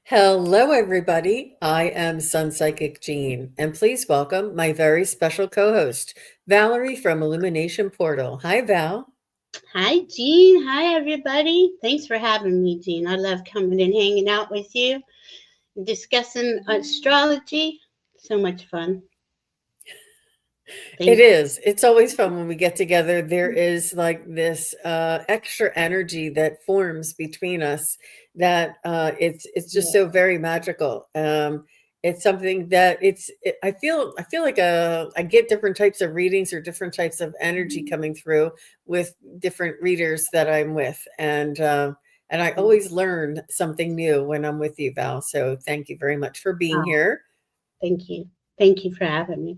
Hello, everybody. I am Sun Psychic Jean, and please welcome my very special co host, Valerie from Illumination Portal. Hi, Val. Hi, Jean. Hi, everybody. Thanks for having me, Jean. I love coming and hanging out with you, discussing astrology. So much fun. It Thank is. It's always fun when we get together. There is like this extra energy that forms between us that it's just you. so very magical. It's something that I feel like I get different types of readings or different types of energy coming through with different readers that I'm with, and I Yeah. always learn something new when I'm with you, Val. So thank you very much for being Oh, here. thank you. Thank you for having me.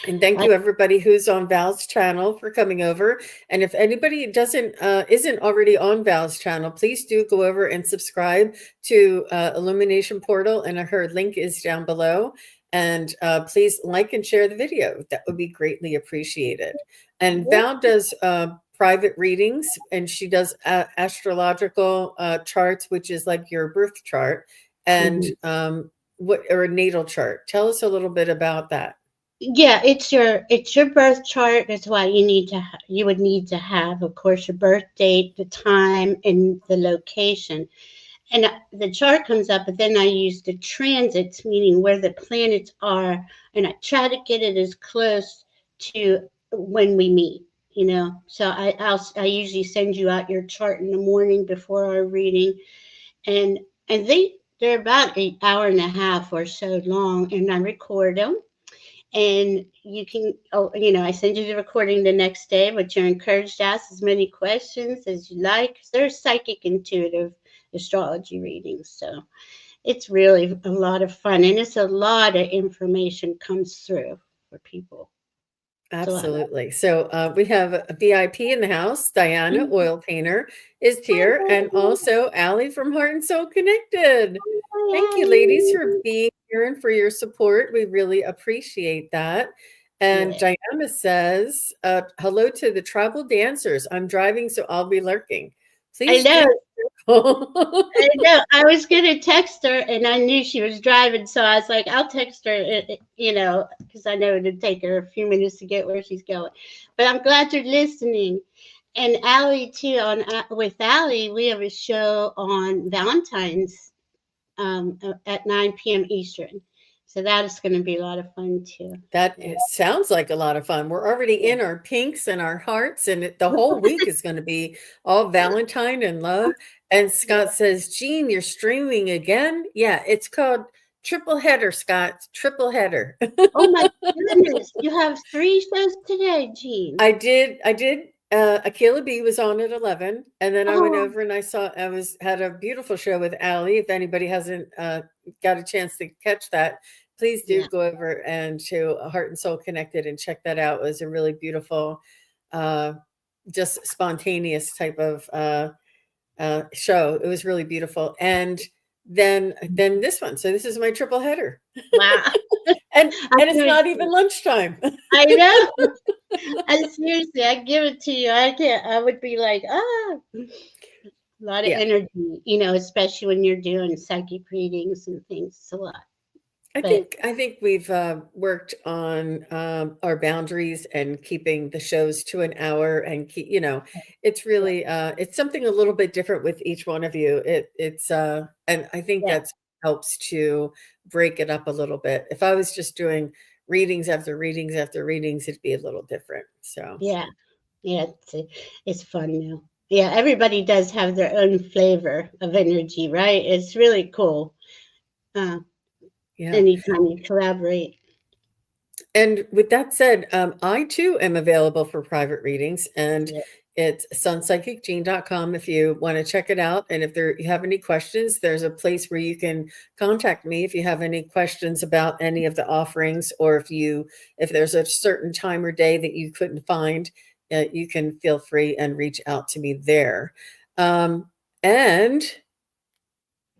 And thank I, you everybody who's on Val's channel for coming over. And if anybody doesn't isn't already on Val's channel, please do go over and subscribe to Illumination Portal, and her link is down below. And please like and share the video. That would be greatly appreciated. And Val does private readings, and she does astrological charts, which is like your birth chart, and Mhm. what or a natal chart. Tell us a little bit about that. Yeah, it's your birth chart. That's why you would need to have, of course, your birth date, the time, and the location. And the chart comes up, but then I use the transits, meaning where the planets are, and I try to get it as close to when we meet. So I usually send you out your chart in the morning before our reading, and they're about an hour and a half or so long, and I record them. And you can, I send you the recording the next day, but you're encouraged to ask as many questions as you like. 'Cause they're psychic intuitive astrology readings. So it's really a lot of fun. And it's a lot of information comes through for people. It's a lot of Absolutely. So we have a VIP in the house. Diana, fun. oil painter, is here, and also Allie from Heart and Soul Connected. Thank you, ladies, for being here and for your support. We really appreciate that. And Yeah. Diana says, hello to the tribal dancers. I'm driving, so I'll be lurking. I Please know. do. I know. I was gonna text her, and I knew she was driving, so I was like, "I'll text her," because I know it'd take her a few minutes to get where she's going. But I'm glad you're listening. And Allie too. With Allie, we have a show on Valentine's at 9 p.m. Eastern, so that is going to be a lot of fun too. That Yeah. sounds like a lot of fun. We're already in our pinks and our hearts, and the whole week is going to be all Valentine and love. And Scott says, Jean, you're streaming again? Yeah, it's called Triple Header, Scott. Triple Header. Oh my goodness, you have three shows today, Jean. I did. Akila B was on at 11, and then I went Oh, over and had a beautiful show with Allie. If anybody hasn't got a chance to catch that, please do yeah. go over and to Heart and Soul Connected and check that out. It was a really beautiful, uh, just spontaneous type of show. It was really beautiful, and then this one. So this is my triple header, Wow. and I and it's give it not to you. even lunchtime. I know. I seriously, I give it to you. I can't. I would be like, a lot of Yeah. energy, especially when you're doing psychic readings and things. It's a lot. But I think we've worked on our boundaries and keeping the shows to an hour and it's yeah, really it's something a little bit different with each one of you. And I think yeah, that's helps to break it up a little bit. If I was just doing readings after readings after readings, it'd be a little different. So yeah, yeah. It's fun now. Yeah, everybody does have their own flavor of energy, right? It's really cool. Uh, yeah. Anytime you collaborate. And with that said, I too am available for private readings, and Yeah. it's sunpsychicgene.com if you want to check it out. And if you have any questions, there's a place where you can contact me if you have any questions about any of the offerings, or if there's a certain time or day that you couldn't find, you can feel free and reach out to me there. And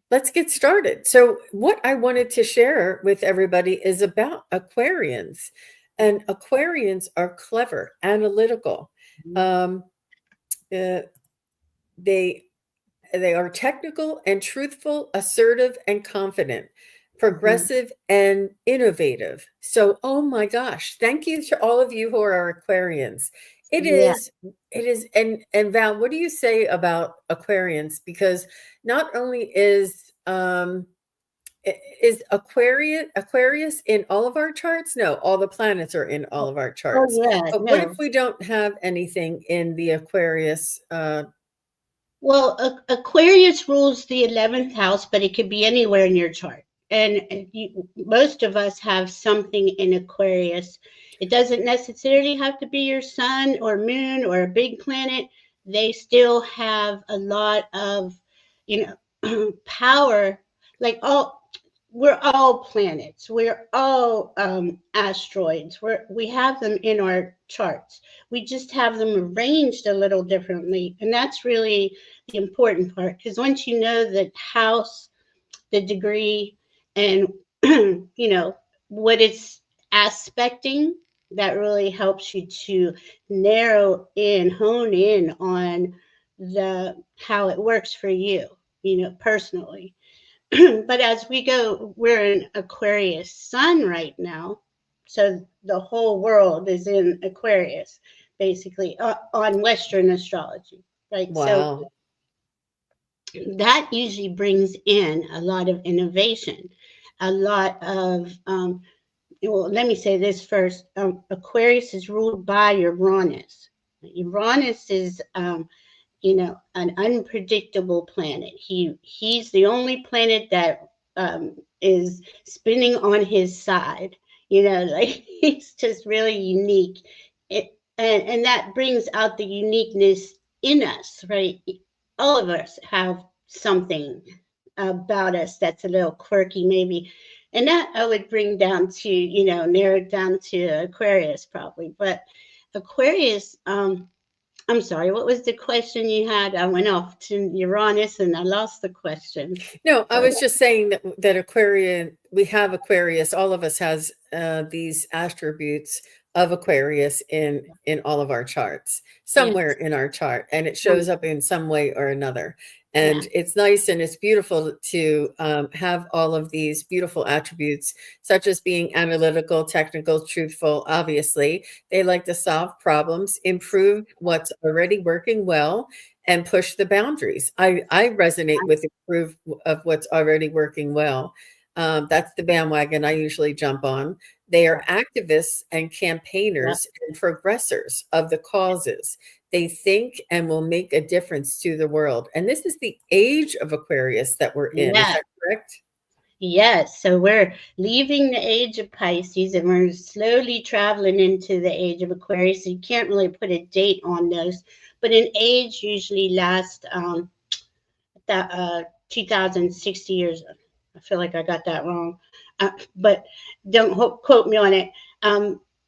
let's get started. So, what I wanted to share with everybody is about Aquarians. And Aquarians are clever, analytical. Um, uh, they they are technical and truthful, assertive and confident, progressive and innovative. So, oh my gosh, thank you to all of you who are Aquarians. It Yeah. is, it is, and Val, what do you say about Aquarians? Because not only is Aquarius in all of our charts? No, all the planets are in all of our Oh charts. yeah, But what if no. we don't have anything in the Aquarius? Well, Aquarius rules the 11th house, but it could be anywhere in your chart. And most of us have something in Aquarius. It doesn't necessarily have to be your sun or moon or a big planet. They still have a lot of, you know, power. Like we're all planets. We're all asteroids. We have them in our charts. We just have them arranged a little differently, and that's really the important part. Because once you know the house, the degree, and you know what it's aspecting, that really helps you to narrow in, hone in on the how it works for you. You know, personally. But as we go, we're in Aquarius sun right now. So the whole world is in Aquarius, basically, on Western astrology, right? So Wow. that usually brings in a lot of innovation, a lot of, well, let me say this first. Aquarius is ruled by Uranus. Uranus is an unpredictable planet. He's the only planet that is spinning on his side. Like he's just really unique. And that brings out the uniqueness in us, right? All of us have something about us that's a little quirky, maybe. And that I would bring down to, narrow it down to Aquarius probably. But Aquarius, I'm sorry, what was the question you had? I went off to Uranus and I lost the question. No, I But was just saying that Aquarian, we have Aquarius. All of us has these attributes of Aquarius in all of our charts, somewhere yes, in our chart, and it um, shows up in some way or another. yeah, And it's nice and it's beautiful to have all of these beautiful attributes, such as being analytical, technical, truthful. Obviously, they like to solve problems, improve what's already working well, and push the boundaries. I resonate with the proof of what's already working well. That's the bandwagon I usually jump on. They are activists and yeah, campaigners and progressors of the causes. They think and will make a difference to the world. And this is the age of Aquarius that we're in. Is yeah, that correct? yes. So we're leaving the age of Pisces and we're slowly traveling into the age of Aquarius. So you can't really put a date on those, but an age usually lasts that 2060 years. I feel like I got that wrong, but don't quote me on it.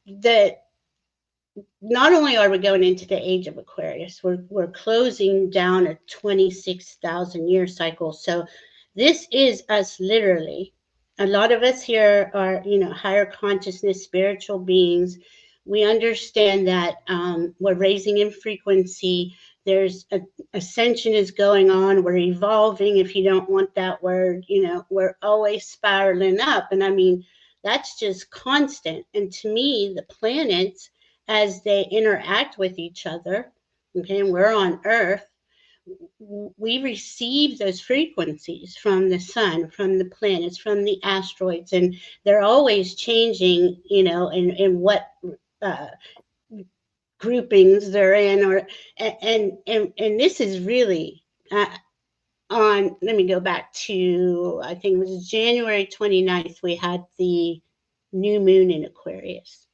The Not only are we going into the age of Aquarius, we're closing down a 26,000 year cycle. So this is us literally. A lot of us here are, higher consciousness, spiritual beings. We understand that we're raising in frequency. There's ascension is going on. We're evolving. If you don't want that word, we're always spiraling up. And I mean, that's just constant. And to me, the planets as they interact with each other, okay, and we're on Earth, we receive those frequencies from the sun, from the planets, from the asteroids, and they're always changing, in what uh, groupings they're in, or and this is really on. Let me go back to, I think it was January 29th. We had the new moon in Aquarius,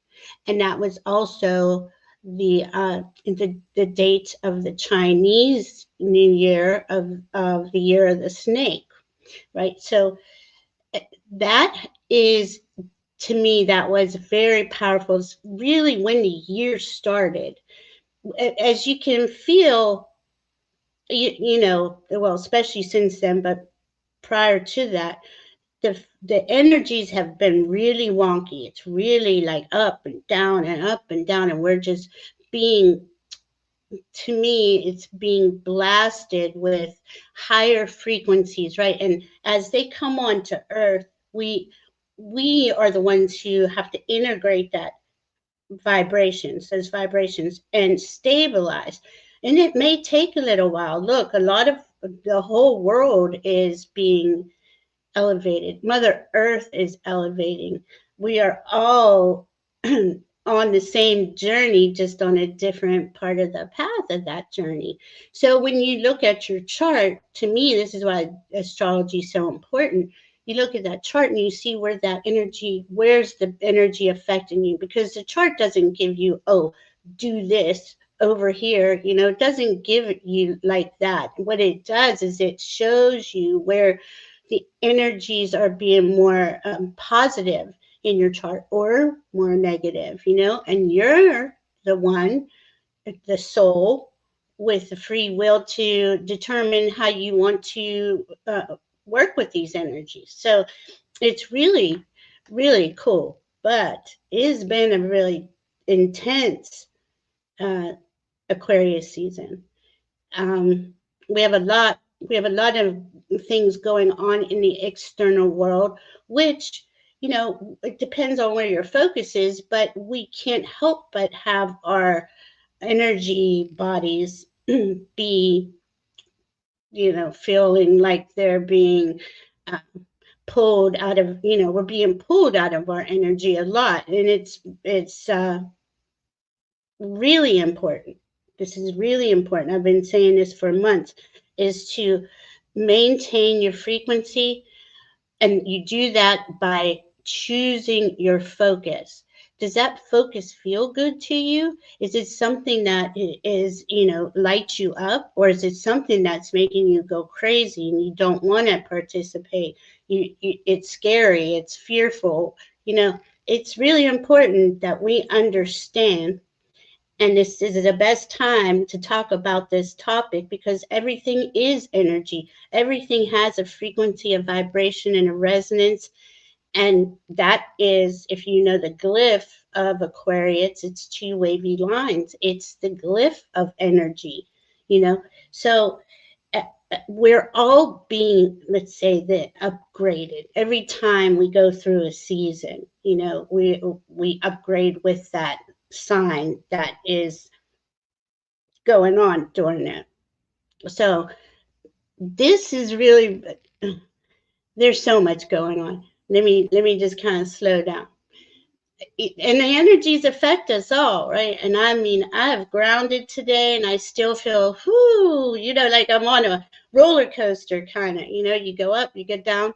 and that was also the date of the Chinese New Year of the year of the snake, right? So that is, to me, that was very powerful. It's really when the year started, as you can feel, well, especially since then, but prior to that, the energies have been really wonky. It's really like up and down and up and down, and we're just being to me, it's being blasted with higher frequencies, right? And as they come onto Earth, we are the ones who have to integrate that those vibrations, and stabilize. And it may take a little while. Look, a lot of the whole world is being elevated. Mother Earth is elevating. We are all on the same journey, just on a different part of the path of that journey. So when you look at your chart, to me, this is why astrology is so important. You look at that chart and you see where that energy, where's the energy affecting you? Because the chart doesn't give you, oh, do this over here. It doesn't give you like that. What it does is it shows you where the energies are being more positive in your chart or more negative, and you're the one, the soul, with the free will to determine how you want to work with these energies. So it's really, really cool, but it's been a really intense uh, Aquarius season. Um, we have a lot. We have a lot of things going on in the external world, which it depends on where your focus is. But we can't help but have our energy bodies be, feeling like they're being uh, pulled out of. We're being pulled out of our energy a lot, and it's really important. This is really important. I've been saying this for months, is to maintain your frequency. And you do that by choosing your focus. Does that focus feel good to you? Is it something that is, lights you up, or is it something that's making you go crazy and you don't want to participate? It's scary, it's fearful. It's really important that we understand, and this is the best time to talk about this topic, because everything is energy. Everything has a frequency, a vibration, and a resonance. And that is, if you know the glyph of Aquarius, it's two wavy lines. It's the glyph of energy, So we're all being, let's say, upgraded every time we go through a season. We upgrade with that sign that is going on during it. So this is really, there's so much going on. Let me just kind of slow down. And the energies affect us all, right? And I mean, I have grounded today, and I still feel, whoo, like I'm on a roller coaster, kind of. You go up, you get down.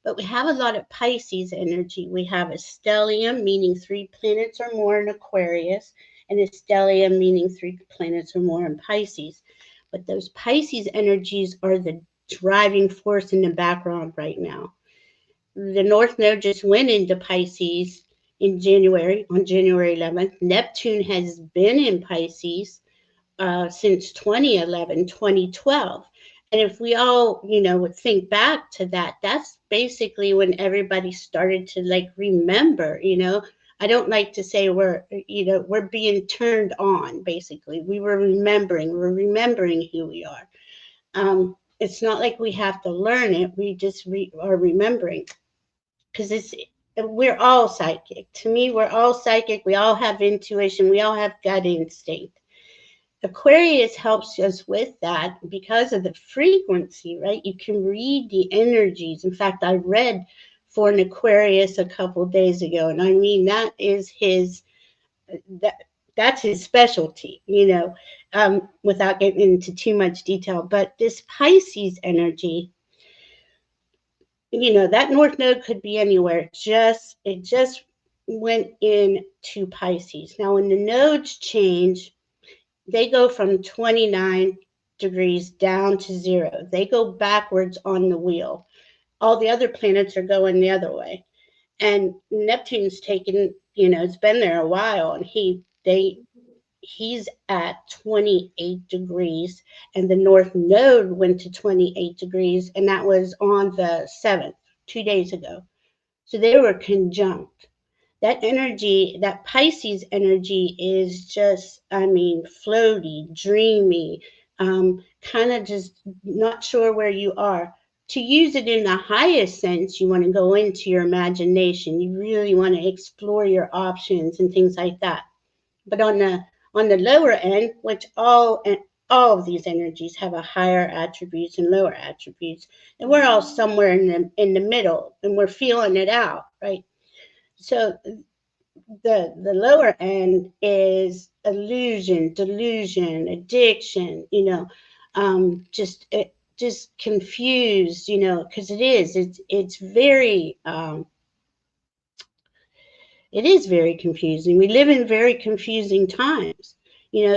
But we have a lot of Pisces energy. We have a stellium, meaning 3 planets or more in Aquarius, and a stellium, meaning 3 planets or more in Pisces. But those Pisces energies are the driving force in the background right now. The North Node just went into Pisces in January, on January 11th. Neptune has been in Pisces since 2011, 2012. And if we all, would think back to that, that's basically when everybody started to remember, I don't like to say we're being turned on, basically. We're remembering who we are. It's not like we have to learn it. We just are remembering, because we're all psychic. To me, we're all psychic. We all have intuition. We all have gut instinct. Aquarius helps us with that because of the frequency, right? You can read the energies. In fact, I read for an Aquarius a couple days ago, and I mean that is that's his specialty, without getting into too much detail. But this Pisces energy, that North Node could be anywhere. It just went into Pisces. Now, when the nodes change, they go from 29 degrees down to 0. They go backwards on the wheel. All the other planets are going the other way. And Neptune's taken, it's been there a while, and he's at 28 degrees, and the North Node went to 28 degrees, and that was on the 7th, 2 days ago. So they were conjunct. that energy, that Pisces energy is just, I mean, floaty, dreamy, kind of just not sure where you are. To use it in the highest sense, you want to go into your imagination. You really want to explore your options and things like that. But on the lower end, which all of these energies have a higher attributes and lower attributes, and we're all somewhere in the middle, and we're feeling it out, right? So the lower end is illusion, delusion, addiction, just confused, because it is very confusing. We live in very confusing times,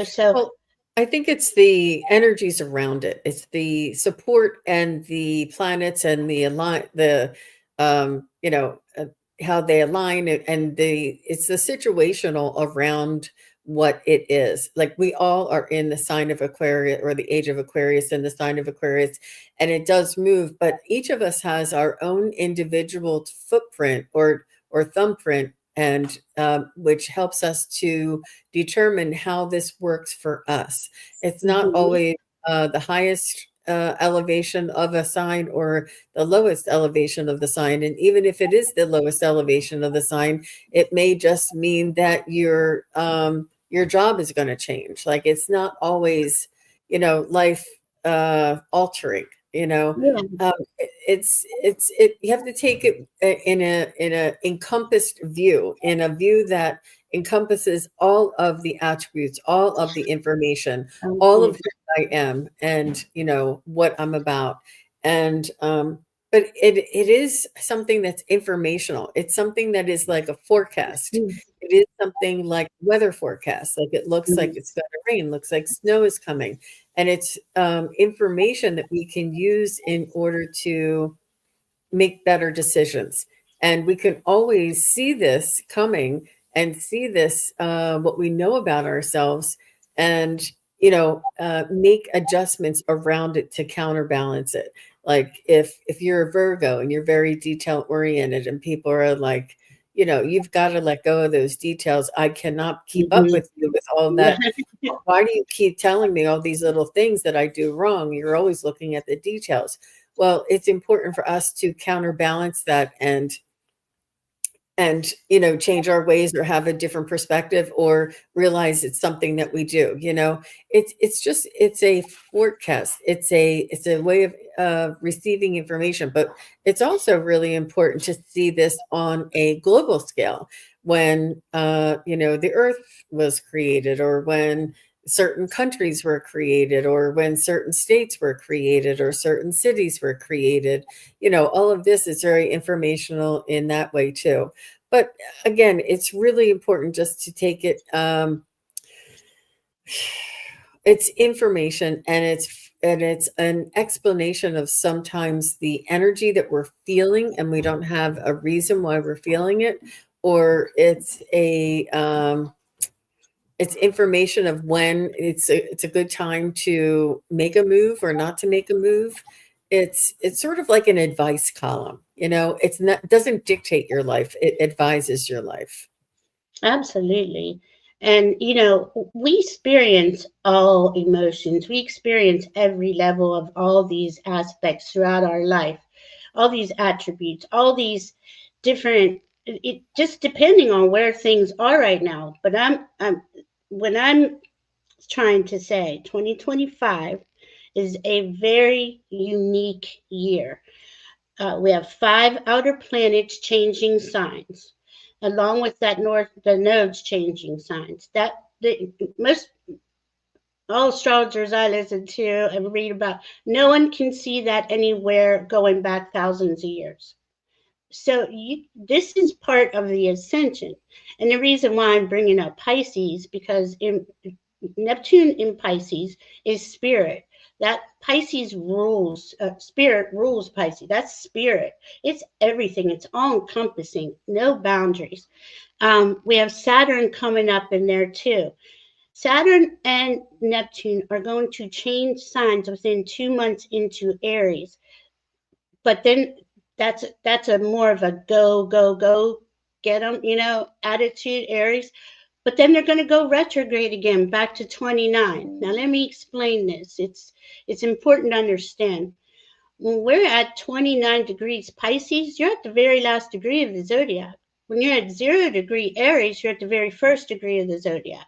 so. Well, I think it's the energies around it. It's the support and the planets and how they align and it's the situational around what it is. Like we all are in the sign of Aquarius or the age of Aquarius and the sign of Aquarius, and it does move, but each of us has our own individual footprint or thumbprint, and which helps us to determine how this works for us. It's not Mhm. always the highest elevation of a sign or the lowest elevation of the sign. And even if it is the lowest elevation of the sign, it may just mean that your job is going to change. Like it's not always, life altering. Yeah. You have to take it in a encompassed view, in a view that encompasses all of the attributes, all of the information, all of Okay. who I am, and what I'm about. And but it is something that's informational. It's something that is like a forecast. Mm, It is something like weather forecast. Like it looks like mm, it's going to rain, looks like snow is coming, and it's information that we can use in order to make better decisions. And we can always see this coming and see this, what we know about ourselves, and, make adjustments around it to counterbalance it. Like if you're a Virgo and you're very detail oriented and people are like, you've got to let go of those details. I cannot keep up mhm. with you with all Yeah. that. Why do you keep telling me all these little things that I do wrong? You're always looking at the details. Well, it's important for us to counterbalance that and change our ways or have a different perspective or realize it's something that we do. It's a forecast. It's a way of receiving information, but it's also really important to see this on a global scale. When the earth was created, or when certain countries were created, or when certain states were created, or certain cities were created, all of this is very informational in that way too. But again, it's really important just to take it. It's information, and it's an explanation of sometimes the energy that we're feeling, and we don't have a reason why we're feeling it, or it's information of when it's a good time to make a move or not to make a move. It's sort of like an advice column. It's not doesn't dictate your life. It advises your life. Absolutely. And, we experience all emotions. We experience every level of all these aspects throughout our life, all these attributes, all these different, it just depending on where things are right now. But when I'm trying to say 2025 is a very unique year. We have five outer planets changing signs, along with the nodes changing signs. That most all astrologers I listen to and read about, no one can see that anywhere going back thousands of years. So this is part of the ascension, and the reason why I'm bringing up Pisces because Neptune in Pisces is spirit. That Pisces rules, spirit rules Pisces. That's spirit. It's everything. It's all encompassing, no boundaries. We have Saturn coming up in there too. Saturn and Neptune are going to change signs within 2 months into Aries, but then that's a more of a go go go. get them, attitude, Aries. But then they're going to go retrograde again, back to 29. Now, let me explain this. It's important to understand. When we're at 29 degrees Pisces, you're at the very last degree of the zodiac. When you're at 0 degree Aries, you're at the very first degree of the zodiac.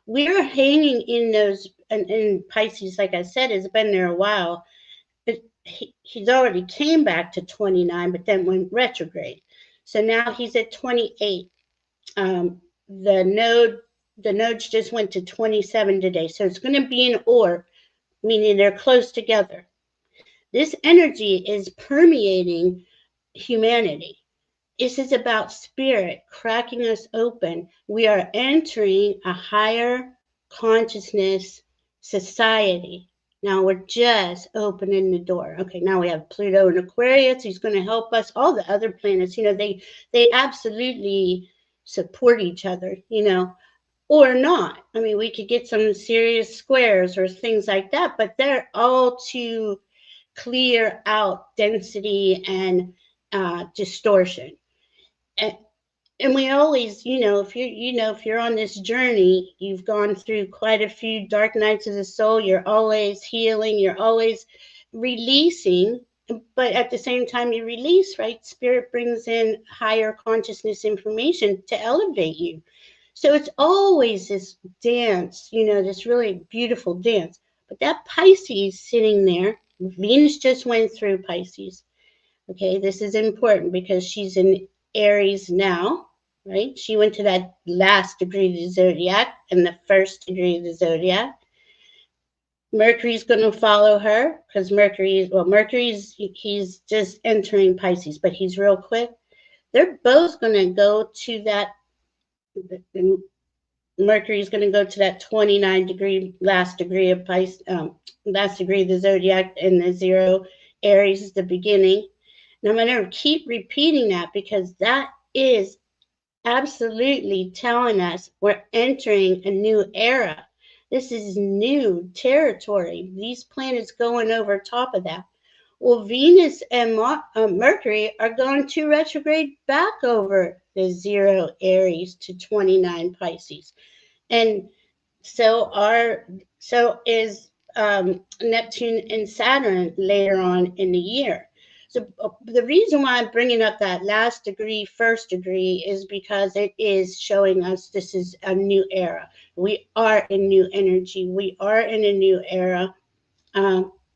We're hanging in those, and Pisces, like I said, has been there a while. But he's already came back to 29, but then went retrograde. So now he's at 28. The nodes just went to 27 today. So it's going to be an or, meaning they're close together. This energy is permeating humanity. This is about spirit cracking us open. We are entering a higher consciousness society. Now we're just opening the door. Okay, now we have Pluto and Aquarius. He's going to help us. All the other planets, they absolutely support each other, or not. I mean, we could get some serious squares or things like that, but they're all to clear out density and distortion. And we always, if you're on this journey, you've gone through quite a few dark nights of the soul. You're always healing. You're always releasing. But at the same time you release, right? Spirit brings in higher consciousness information to elevate you. So it's always this dance, this really beautiful dance. But that Pisces sitting there, Venus just went through Pisces. Okay, this is important because she's in Aries now, right? She went to that last degree of the zodiac and the first degree of the zodiac. Mercury's going to follow her because Mercury's he's just entering Pisces, but he's real quick. They're both going to go to that. Mercury's going to go to that 29 degree last degree of Pisces, last degree of the zodiac, and the 0 Aries is the beginning. And I'm going to keep repeating that because that is absolutely telling us we're entering a new era. This is new territory. These planets going over top of that. Well, Venus and Mercury are going to retrograde back over the 0 Aries to 29 Pisces. And so is Neptune and Saturn later on in the year. So the reason why I'm bringing up that last degree, first degree, is because it is showing us this is a new era. We are in new energy. We are in a new era.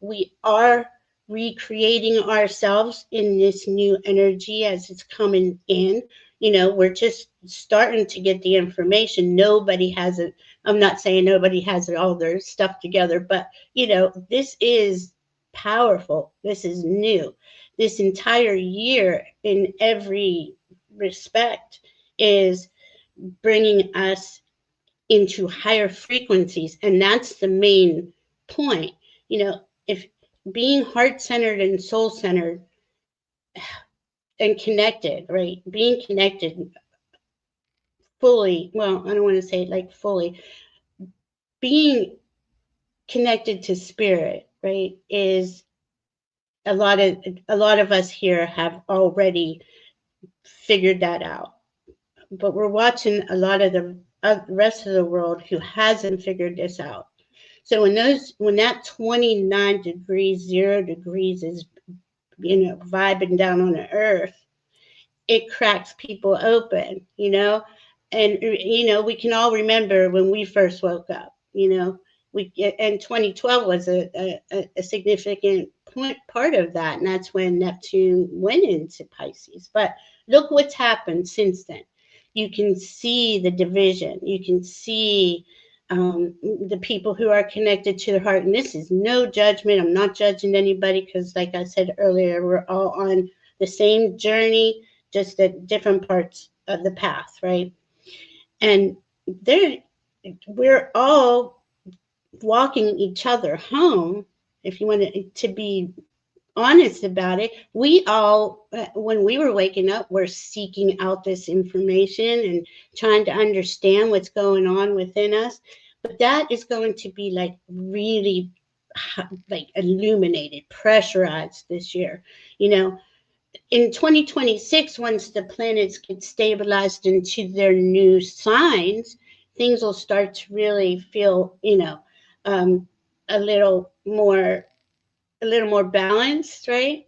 We are recreating ourselves in this new energy as it's coming in. We're just starting to get the information. Nobody has it. I'm not saying nobody has all their stuff together, but, this is powerful. This is new. This entire year, in every respect, is bringing us into higher frequencies. And that's the main point. If being heart-centered and soul-centered and connected, right? Being connected fully, well, I don't want to say like fully, being connected to spirit, right, is a lot of us here have already figured that out. But we're watching a lot of the rest of the world who hasn't figured this out. So when that 29 degrees, 0 degrees is, vibing down on the earth, it cracks people open, and, we can all remember when we first woke up, and 2012 was a significant part of that. And that's when Neptune went into Pisces. But look what's happened since then. You can see the division. You can see the people who are connected to the heart. And this is no judgment. I'm not judging anybody because, like I said earlier, we're all on the same journey, just at different parts of the path, right? And we're all walking each other home. If you want to be honest about it, we all, when we were waking up, we're seeking out this information and trying to understand what's going on within us. But that is going to be like really like illuminated, pressurized this year. in 2026, once the planets get stabilized into their new signs, things will start to really feel, um, a little more balanced, right?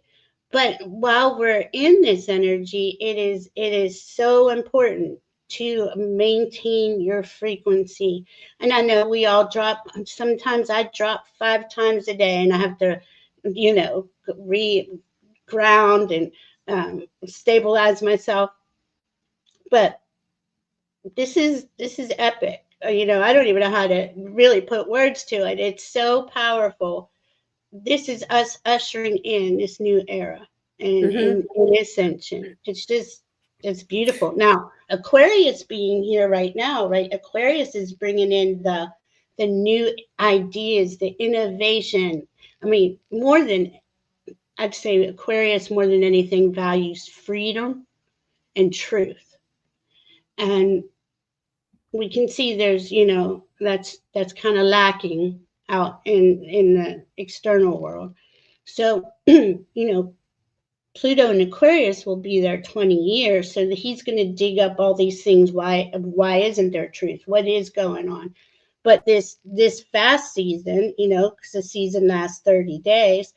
But while we're in this energy, it is so important to maintain your frequency. And I know we all drop. Sometimes I drop 5 times a day, and I have to, re-ground and stabilize myself. But this is epic. I don't even know how to really put words to it. It's so powerful. This is us ushering in this new era and Mm-hmm. in ascension. It's beautiful. Now, Aquarius being here right now, right? Aquarius is bringing in the new ideas, the innovation. I mean, more than I'd say Aquarius, more than anything, values freedom and truth. And we can see there's, that's kind of lacking out in the external world. So, Pluto in Aquarius will be there 20 years, so that he's going to dig up all these things. Why isn't there truth? What is going on? But this fast season, because the season lasts 30 days,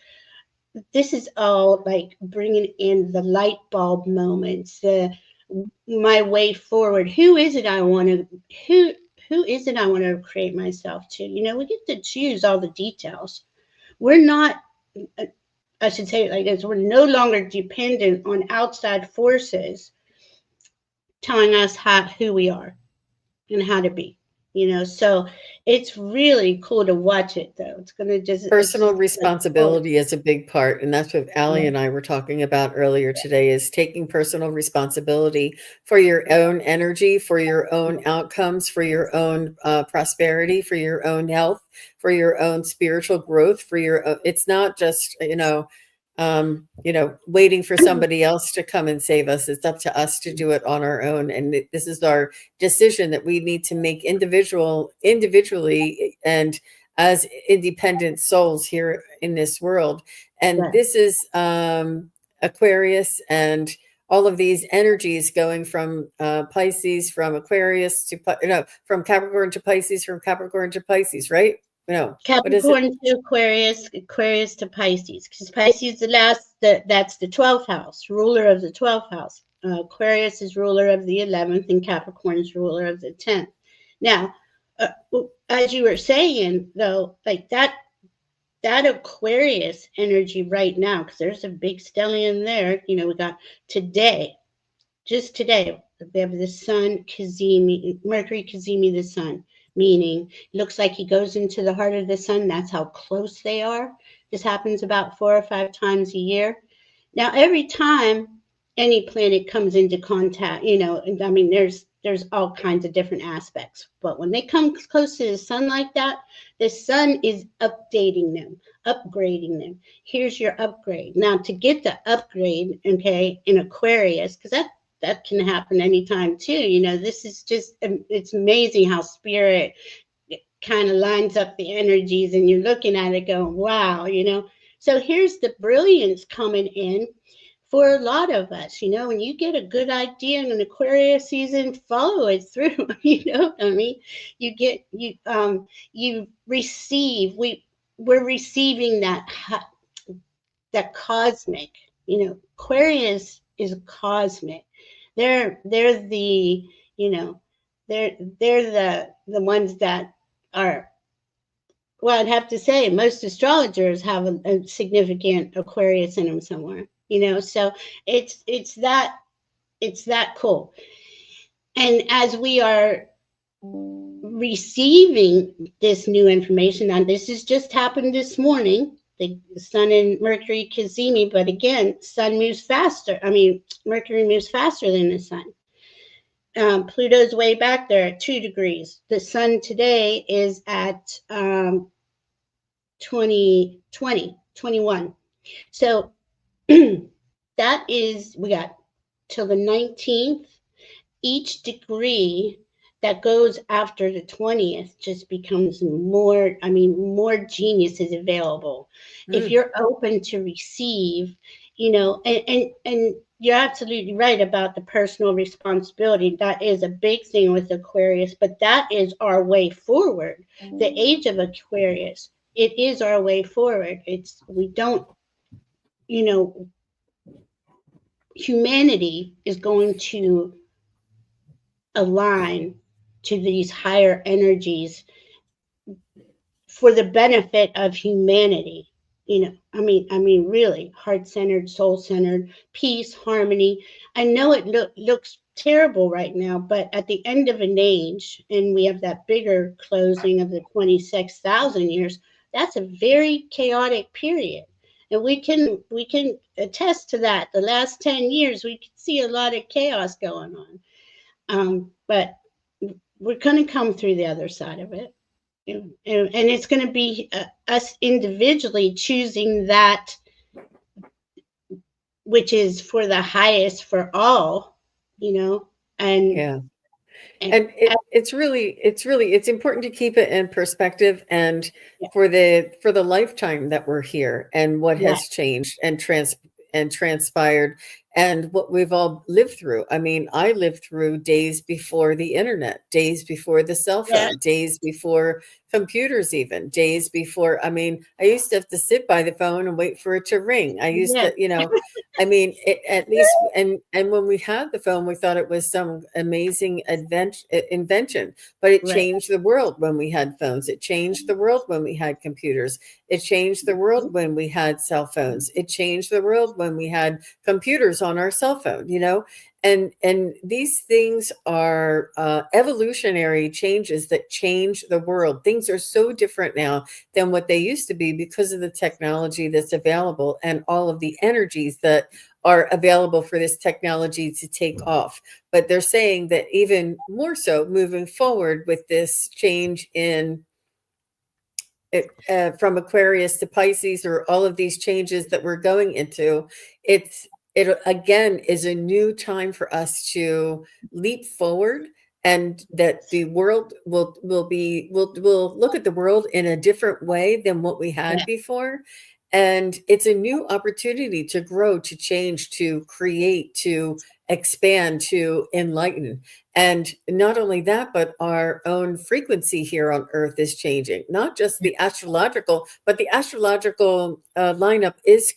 this is all like bringing in the light bulb moments, my way forward. Who who is it I want to create myself to? We get to choose all the details. We're not, I should say it like this, we're no longer dependent on outside forces telling us who we are and how to be. So it's really cool to watch it, though. It's Personal just like, oh, responsibility is a big part, and that's what Allie yeah, and I were talking about earlier today, is taking personal responsibility for your own energy, for your own outcomes, for your own prosperity, for your own health, for your own spiritual growth, for it's not just, waiting for somebody else to come and save us. It's up to us to do it on our own. And this is our decision that we need to make individually and as independent souls here in this world. And yeah. this is Aquarius and all of these energies going from Pisces, from Aquarius to, from Capricorn to Pisces, from Capricorn to Pisces, right? What is it? Capricorn to Aquarius, Aquarius to Pisces, because Pisces that's the 12th house, ruler of the 12th house. Aquarius is ruler of the 11th, and Capricorn is ruler of the 10th. Now, uh, as you were saying, though, like that Aquarius energy right now, because there's a big stellium there. We got today, just today, we have the sun Cazimi, Mercury Cazimi the sun, meaning it looks like he goes into the heart of the sun. That's how close they are. This happens about 4 or 5 times a year. Now, every time any planet comes into contact, I mean, there's all kinds of different aspects. But when they come close to the sun like that, the sun is updating them, upgrading them. Here's your upgrade. Now, to get the upgrade, okay, in Aquarius, because that can happen anytime too. This is just, it's amazing how spirit kind of lines up the energies, and you're looking at it going, wow. So here's the brilliance coming in for a lot of us. When you get a good idea in an Aquarius season, follow it through. I mean, you receive, we're receiving that cosmic. Aquarius is cosmic. They're the, they're the ones that are, well, I'd have to say most astrologers have a significant Aquarius in them somewhere. So it's that cool. And as we are receiving this new information, and this has just happened this morning, the sun and Mercury Cazimi, but again, sun moves faster. I mean, Mercury moves faster than the sun. Pluto's way back there at 2 degrees. The sun today is at 21. So that is, we got till the 19th. Each degree that goes after the 20th just becomes more genius is available. If you're open to receive, And you're absolutely right about the personal responsibility. That is a big thing with Aquarius, but that is our way forward. The age of Aquarius, it is our way forward. It's we don't, you know, humanity is going to align to these higher energies for the benefit of humanity. I mean, really, heart-centered, soul-centered, peace, harmony. I know it looks terrible right now, but at the end of an age, and we have that bigger closing of the 26,000 years, that's a very chaotic period. And we can attest to that. The last 10 years, we can see a lot of chaos going on. But we're going to come through the other side of it. And it's going to be us individually choosing that which is for the highest for all, you know, and, Yeah. and And it's important to keep it in perspective, and yeah, for the lifetime that we're here and what yeah, has changed and transpired and what we've all lived through. I mean, I lived through days before the internet, days before the cell yeah, phone, days before computers, even days before. I mean, I used to have to sit by the phone and wait for it to ring. I used yeah, to, I mean, at least, and when we had the phone, we thought it was some amazing invention, but it right. changed the world when we had phones. It changed the world when we had computers. It changed the world when we had cell phones. It changed the world when we had computers on our cell phone. And these things are evolutionary changes that change the world. Things are so different now than what they used to be because of the technology that's available and all of the energies that are available for this technology to take off. But they're saying that even more so moving forward with this change in from Aquarius to Pisces, or all of these changes that we're going into, it again is a new time for us to leap forward, and that the world will look at the world in a different way than what we Yeah, had before. And it's a new opportunity to grow, to change, to create, to expand, to enlighten. And not only that, but our own frequency here on Earth is changing. Not just the astrological, but the astrological lineup is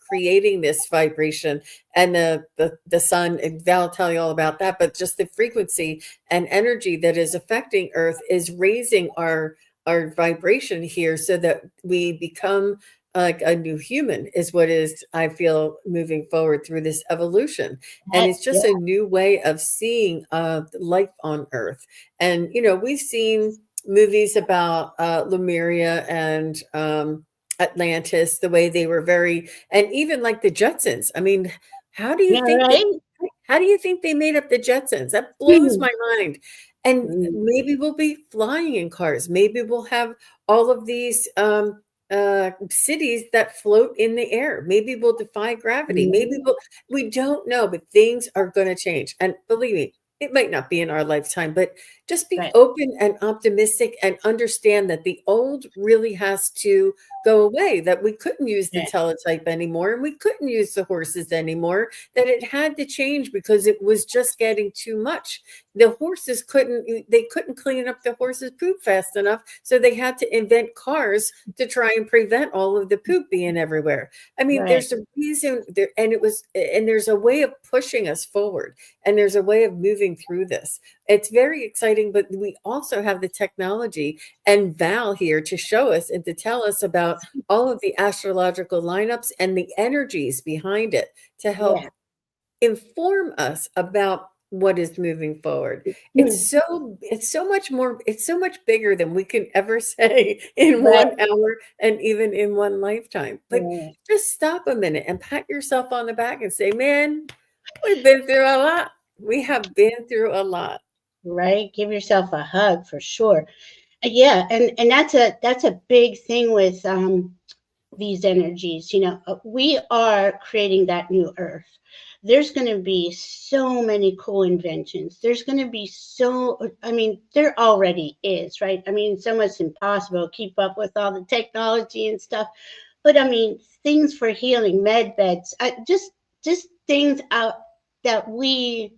creating this vibration, and the sun. And Val will tell you all about that. But just the frequency and energy that is affecting Earth is raising our vibration here, so that we become like a new human, is what is, I feel, moving forward through this evolution. And it's yeah, just a new way of seeing life on Earth. And we've seen movies about Lemuria and Atlantis, the way they were very, and even like the Jetsons. I mean, how do you yeah, think that? right. How do you think they made up the Jetsons? That blows Mhm. my mind. And Mhm. maybe we'll be flying in cars. Maybe we'll have all of these cities that float in the air. Maybe we'll defy gravity. We don't know, but things are going to change. And believe me, it might not be in our lifetime, but just be Right, open and optimistic and understand that the old really has to go away, that we couldn't use the yeah, teletype anymore, and we couldn't use the horses anymore, that it had to change because it was just getting too much. The horses couldn't clean up the horses' poop fast enough, so they had to invent cars to try and prevent all of the poop being everywhere. I mean, right. there's a reason there, and there's a way of pushing us forward, and there's a way of moving through this. It's very exciting, but we also have the technology and Val here to show us and to tell us about all of the astrological lineups and the energies behind it, to help Yeah. inform us about what is moving forward. Mhm. It's so much bigger than we can ever say in Right. 1 hour and even in one lifetime. But Yeah. just stop a minute and pat yourself on the back and say, man, we've been through a lot. We have been through a lot. Right. Give yourself a hug for sure. Yeah, and that's a big thing with these energies. We are creating that new earth. There's going to be so many cool inventions. There's going to be I mean, there already is, right? I mean, it's almost impossible to keep up with all the technology and stuff. But I mean, things for healing, med beds, just things out that we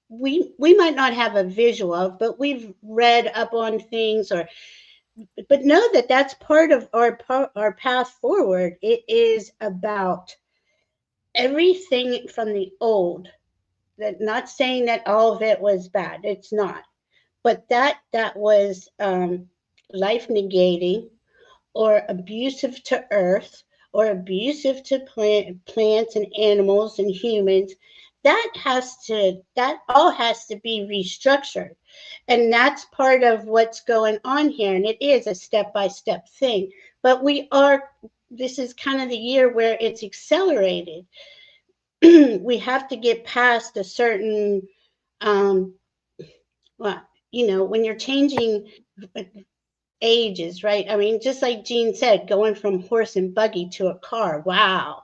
might not have a visual of, but we've read up on things, or but know that that's part of our path forward. It is about everything from the old. That, not saying that all of it was bad. It's not, but that was life negating or abusive to earth or abusive to plants and animals and humans. That all has to be restructured, and that's part of what's going on here, and it is a step by step thing. But this is kind of the year where it's accelerated. We have to get past a certain um well, when you're changing ages, right? I mean, just like Jean said, going from horse and buggy to a car. Wow.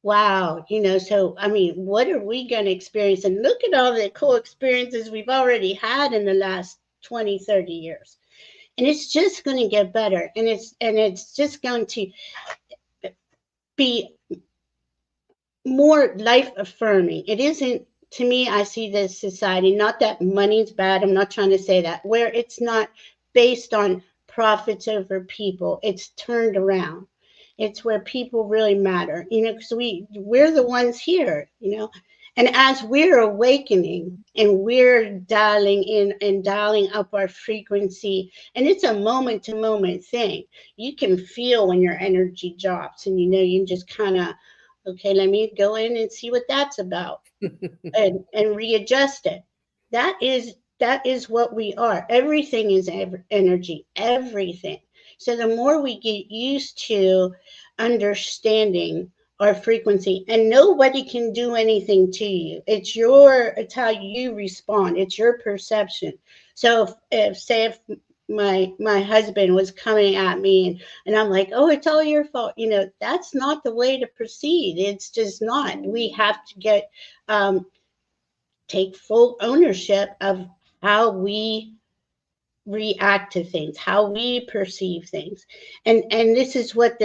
Wow. So I mean, what are we going to experience? And look at all the cool experiences we've already had in the last 20, 30 years. And it's just going to get better. And it's just going to be more life affirming. It isn't, to me, I see this society, not that money's bad, I'm not trying to say that, where it's not based on profits over people. It's turned around. It's where people really matter, because we're the ones here. And as we're awakening and we're dialing in and dialing up our frequency, and it's a moment to moment thing. You can feel when your energy drops, and you can just kind of, okay, let me go in and see what that's about, and readjust it. That is what we are. Everything is energy, everything. So the more we get used to understanding our frequency, and nobody can do anything to you. It's how you respond. It's your perception. So if my husband was coming at me, and I'm like, oh, it's all your fault. That's not the way to proceed. It's just not. We have to um, take full ownership of how we react to things, how we perceive things. And this is what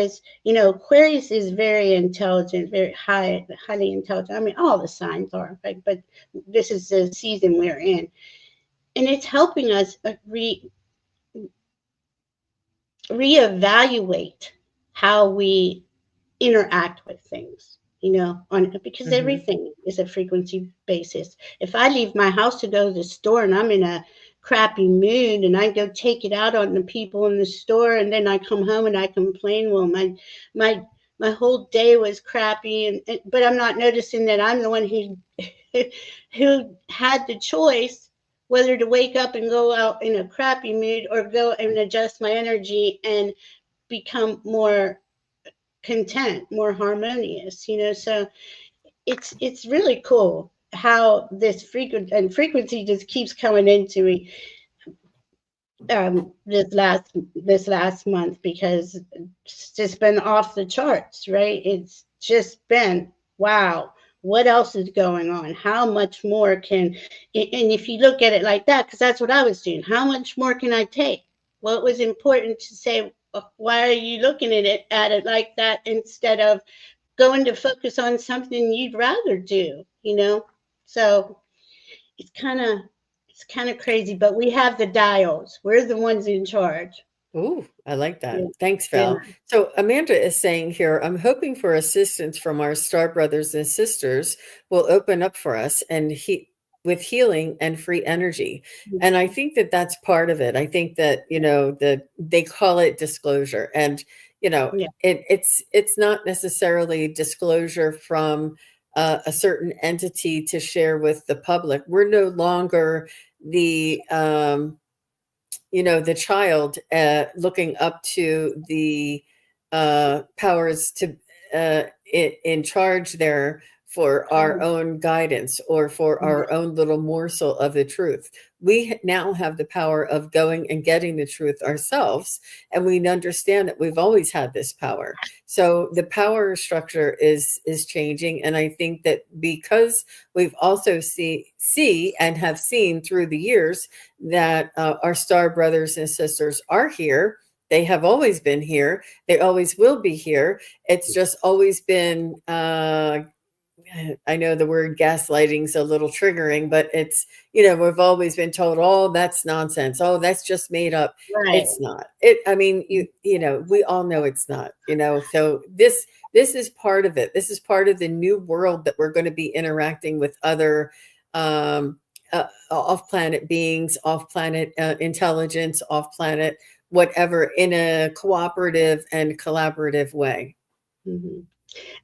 Aquarius is very intelligent, very highly intelligent. I mean, all the signs are, right? But this is the season we're in. And it's helping us reevaluate how we interact with things, because Mm-hmm. everything is a frequency basis. If I leave my house to go to the store and I'm in a crappy mood, and I go take it out on the people in the store, and then I come home and I complain, well, my my whole day was crappy, but I'm not noticing that I'm the one who who had the choice whether to wake up and go out in a crappy mood, or go and adjust my energy and become more content, more harmonious. So it's really cool how this frequency just keeps coming into me this last month, because it's just been off the charts, right? It's just been, wow, what else is going on? How much more and if you look at it like that, because that's what I was doing, how much more can I take? Well, it was important to say, why are you looking at it like that, instead of going to focus on something you'd rather do. So it's kind of it's kind of crazy, but we have the dials. We're the ones in charge. Ooh, I like that. Yeah. Thanks, Yeah. Val. So Amanda is saying here, I'm hoping for assistance from our star brothers and sisters will open up for us and with healing and free energy. And I think that that's part of it. I think that, they call it disclosure, and, Yeah. it's not necessarily disclosure from a certain entity to share with the public. We're no longer the child looking up to the powers to in charge there for our own guidance or for our own little morsel of the truth. We now have the power of going and getting the truth ourselves, and we understand that we've always had this power. So the power structure is changing, and I think that because we've also see and have seen through the years that our star brothers and sisters are here, They have always been here. They always will be here. It's just always been, I know the word gaslighting is a little triggering, but it's, we've always been told, oh, that's nonsense. Oh, that's just made up. Right. It's not. I mean, we all know it's not, so this is part of it. This is part of the new world that we're going to be interacting with other, off-planet beings, off-planet intelligence, off-planet whatever, in a cooperative and collaborative way. Mm-hmm.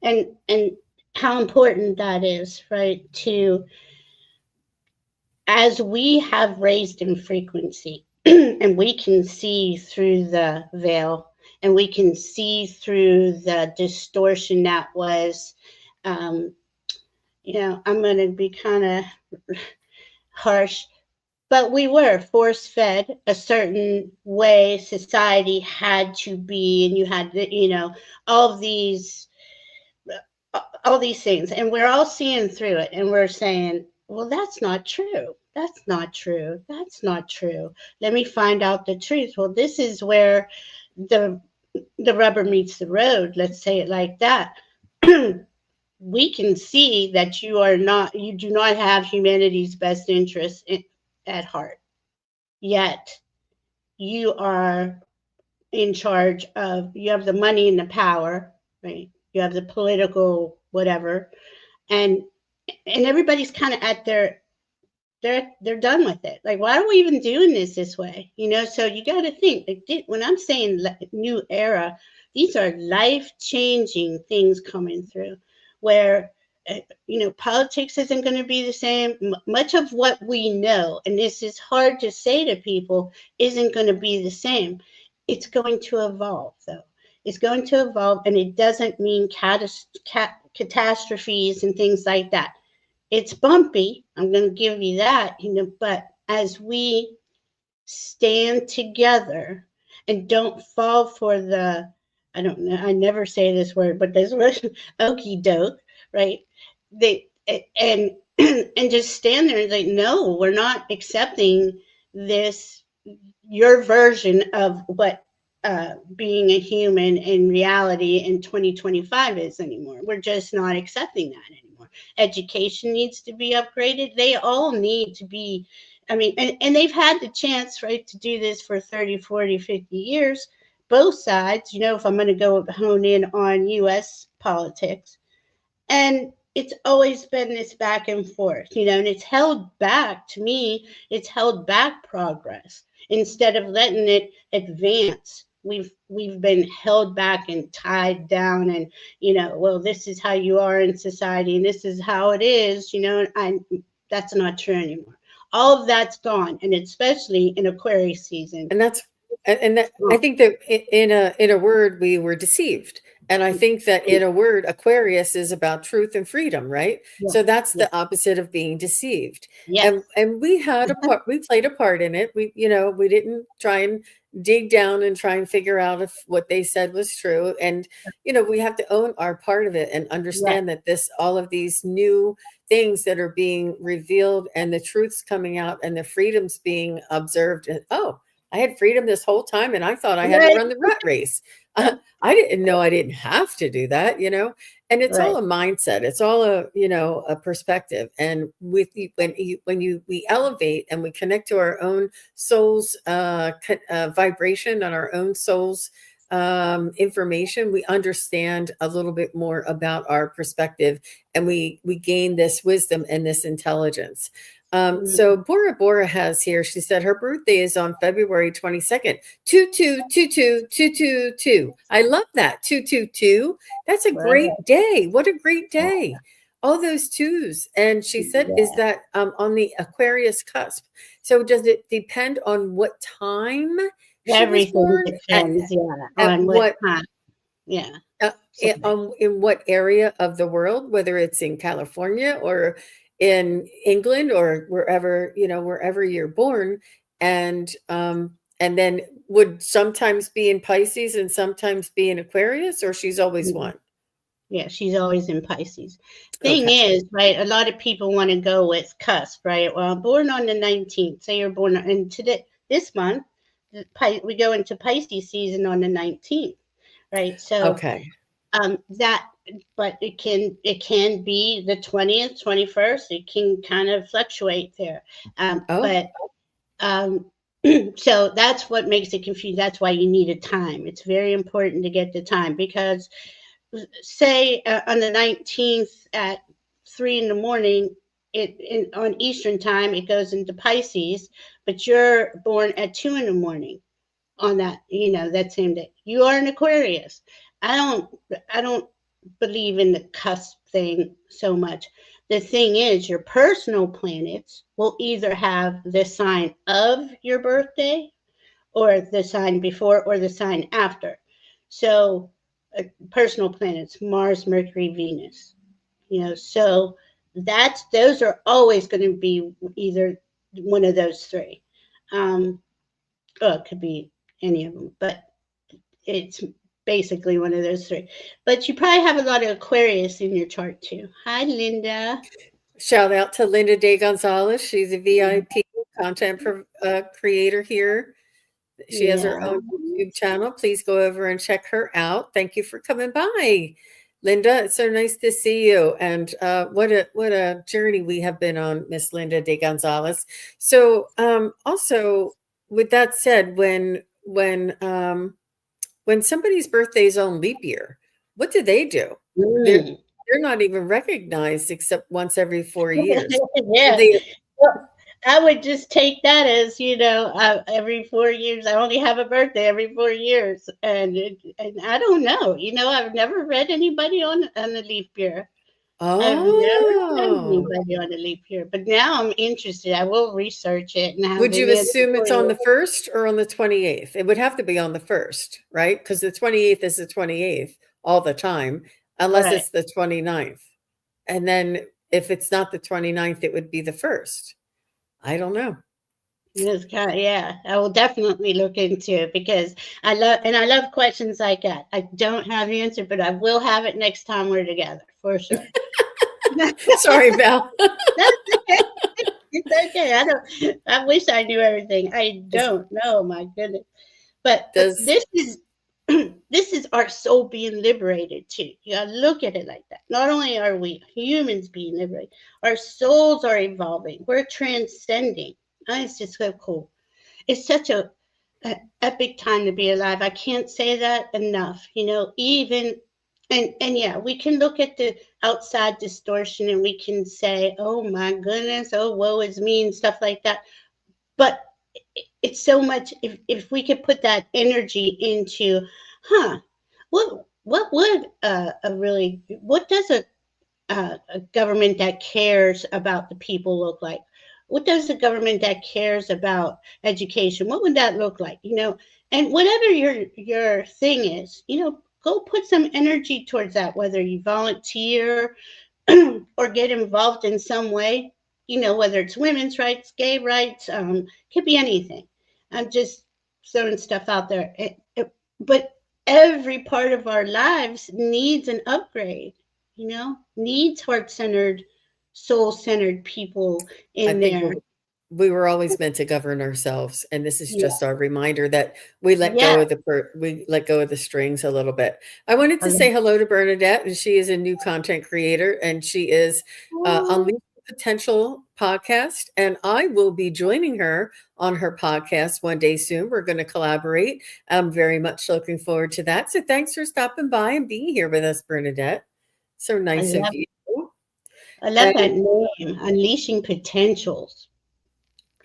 And how important that is, right? As we have raised in frequency, and we can see through the veil, and we can see through the distortion that was, I'm going to be kind of harsh, but we were force fed a certain way. Society had to be, and you had all these all these things, and we're all seeing through it, and we're saying, well, that's not true, that's not true, that's not true. Let me find out the truth. Well, this is where the rubber meets the road, let's say it like that. We can see that you do not have humanity's best interests at heart, yet you are in charge of, you have the money and the power, right? You have the political whatever, and everybody's kind of at they're done with it. Like, why are we even doing this way? So you got to think, like, when I'm saying new era, these are life-changing things coming through, where politics isn't going to be the same. Much of what we know, and this is hard to say to people, isn't going to be the same. It's going to evolve, though. It's going to evolve, and it doesn't mean catastrophes and things like that. It's bumpy, I'm going to give you that, but as we stand together and don't fall for the, I don't know, I never say this word, but this word, okie doke, right? And and just stand there and say, no, we're not accepting this, your version of what being a human in reality in 2025 is anymore. We're just not accepting that anymore. Education needs to be upgraded. They all need to be, I mean, and they've had the chance, right, to do this for 30, 40, 50 years. Both sides, if I'm going to go hone in on U.S. politics. And it's always been this back and forth, and it's held back, to me, it's held back progress. Instead of letting it advance, we've been held back and tied down, and well, this is how you are in society, and this is how it is, and that's not true anymore. All of that's gone, and especially in Aquarius season. And I think that in a word, we were deceived. And I think that in a word, Aquarius is about truth and freedom, right? Yeah. So that's Yeah. the opposite of being deceived. Yes. And we had a part, we played a part in it. We didn't try and dig down and try and figure out if what they said was true. And, we have to own our part of it and understand that all of these new things that are being revealed and the truths coming out and the freedoms being observed. And, oh, I had freedom this whole time, and I thought I had to run the rat race. I didn't know I didn't have to do that, and it's all a mindset. It's all a perspective. And when we elevate and we connect to our own soul's vibration and our own soul's information, we understand a little bit more about our perspective, and we gain this wisdom and this intelligence. So Bora Bora has here, she said her birthday is on February 22nd. 2222222. I love that. 222. That's a great day. What a great day. All those twos. And she said, is that on the Aquarius cusp? So does it depend on what time she was born? Depends, on what time. Yeah. In what area of the world, whether it's in California or in England or wherever you're born, and then would sometimes be in Pisces and sometimes be in Aquarius, or she's always one? Yeah, she's always in Pisces. Thing is, right, a lot of people want to go with cusp, right? Well, I'm born on the 19th. Say you're born, and this month, we go into Pisces season on the 19th, right? So Okay. that, but it can be the 20th, 21st. It can kind of fluctuate there. Oh, But so that's what makes it confusing. That's why you need a time. It's very important to get the time, because say on the 19th at 3 in the morning, on Eastern time, it goes into Pisces, but you're born at 2 in the morning on that, that same day. You are an Aquarius. I don't believe in the cusp thing so much. The thing is, your personal planets will either have the sign of your birthday, or the sign before, or the sign after. So personal planets, Mars, Mercury, Venus, so those are always going to be either one of those three. It could be any of them, but it's basically one of those three. But you probably have a lot of Aquarius in your chart too. Hi, Linda. shout out to Linda Day Gonzalez. She's a VIP content creator here. She has her Yeah. own YouTube channel. Please go over and check her out. Thank you for coming by, Linda. It's so nice to see you. And what a journey we have been on, Miss Linda De Gonzalez. So also, with that said, when somebody's birthday is on leap year, what do they do? They're Mm. they're not even recognized except once every 4 years. Do Yeah. they? Well, I would just take that as, every 4 years. I only have a birthday every 4 years, and I don't know. I've never read anybody on the leap year. I've never read Oh, anybody on a leap year, but now I'm interested. I will research it and have would you any other assume it's on Aquarius. the 1st or on the 28th? It would have to be on the 1st, right? Because the 28th is the 28th all the time, unless Right. it's the 29th. And then if it's not the 29th, it would be the 1st. I don't know. Yes, yeah, I will definitely look into it, because I love questions like that. I don't have the answer, but I will have it next time we're together for sure. Sorry, Val. That's okay. It's okay. I wish I knew everything. I Is- don't know. My goodness. But Does this is this is our soul being liberated too. You gotta look at it like that. Not only are we humans being liberated, our souls are evolving. We're transcending. It's just so cool. It's such a epic time to be alive. I can't say that enough. Even and yeah, we can look at the outside distortion and we can say, "Oh my goodness, oh woe is me," and stuff like that. But it's so much. If we could put that energy into, what would what does a government that cares about the people look like? What does a government that cares about education? What would that look like? And whatever your thing is, go put some energy towards that. Whether you volunteer or get involved in some way, whether it's women's rights, gay rights, could be anything. I'm just throwing stuff out there. But every part of our lives needs an upgrade, needs heart centered, soul centered people I in think there. we were always meant to govern ourselves, and this is Yeah. just our reminder that we let Yeah. go of we let go of the strings a little bit. I wanted I to say hello to Bernadette, and she is a new content creator, and she is on love- the Potential podcast, and I will be joining her on her podcast one day soon. We're going to collaborate. I'm very much looking forward to that. So thanks for stopping by and being here with us, Bernadette. So I nice of love you. I love And that name, unleashing potentials.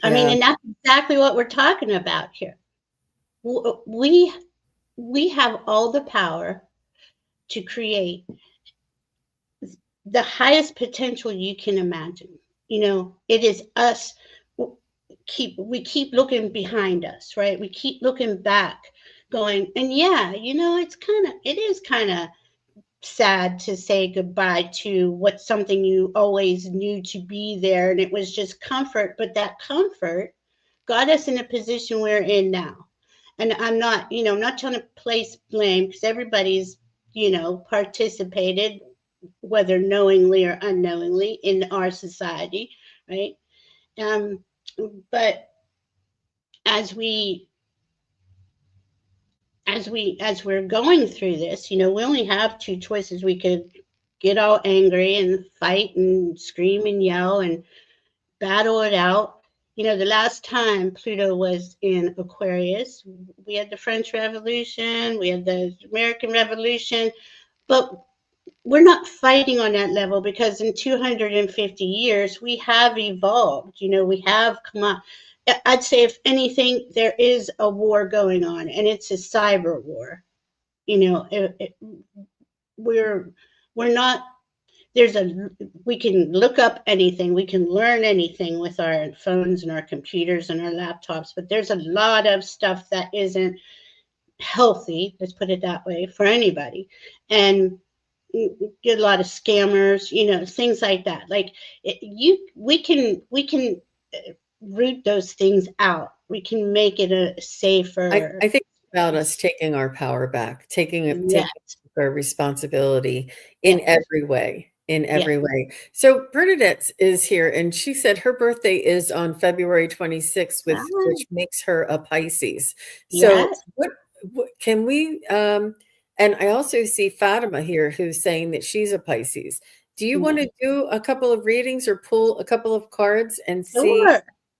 I mean, yeah, and that's exactly what we're talking about here. We we have all the power to create the highest potential you can imagine. It is us. We keep looking behind us, right? We keep looking back, going, and yeah, it is kind of sad to say goodbye to what something you always knew to be there, and it was just comfort, but that comfort got us in a position we're in now. And I'm not trying to place blame, because everybody's participated, whether knowingly or unknowingly, in our society, right? um, but as we as we're going through this, we only have two choices. We could get all angry and fight and scream and yell and battle it out. The last time Pluto was in Aquarius, we had the French Revolution, we had the American Revolution, but we're not fighting on that level because in 250 years we have evolved. We have come on. I'd say, if anything, there is a war going on, and it's a cyber war. We're not. We can look up anything, we can learn anything with our phones and our computers and our laptops, but there's a lot of stuff that isn't healthy, let's put it that way, for anybody. And get a lot of scammers, things like that. Like we can root those things out. We can make it a safer. I think it's about us taking our power back, taking Yes, our responsibility in yes, every way, in yes. every way. So Bernadette is here, and she said her birthday is on February 26th, Ah, which makes her a Pisces. So yes. what can we and I also see Fatima here who's saying that she's a Pisces. Do you want Yeah. to do a couple of readings or pull a couple of cards and see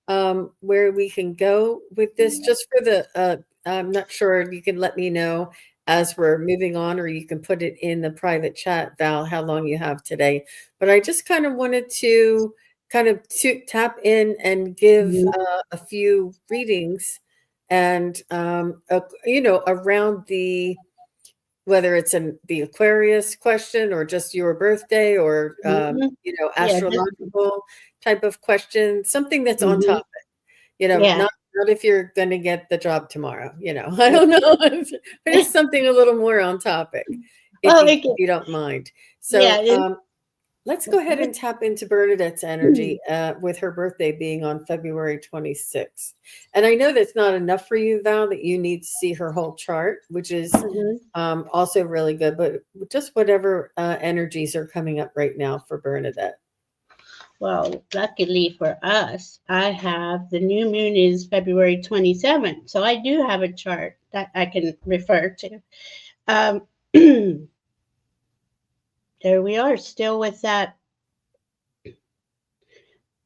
Sure. where we can go with this? Just for the, I'm not sure if you can let me know as we're moving on, or you can put it in the private chat, Val, how long you have today. But I just kind of wanted to tap in and give Mhm. a few readings and, around whether it's the Aquarius question or just your birthday or, Mhm. Yeah, just astrological type of question, something that's on mhm. topic, Yeah. not if you're going to get the job tomorrow, I don't know, but it's something a little more on topic, Well, we if can, you don't mind. yeah, So, let's go ahead and tap into Bernadette's energy with her birthday being on February 26th. And I know that's not enough for you, Val, that you need to see her whole chart, which is mhm. also really good, but just whatever energies are coming up right now for Bernadette. Well, luckily for us, I have the new moon is February 27th. So I do have a chart that I can refer to. Um, there we are, still with that.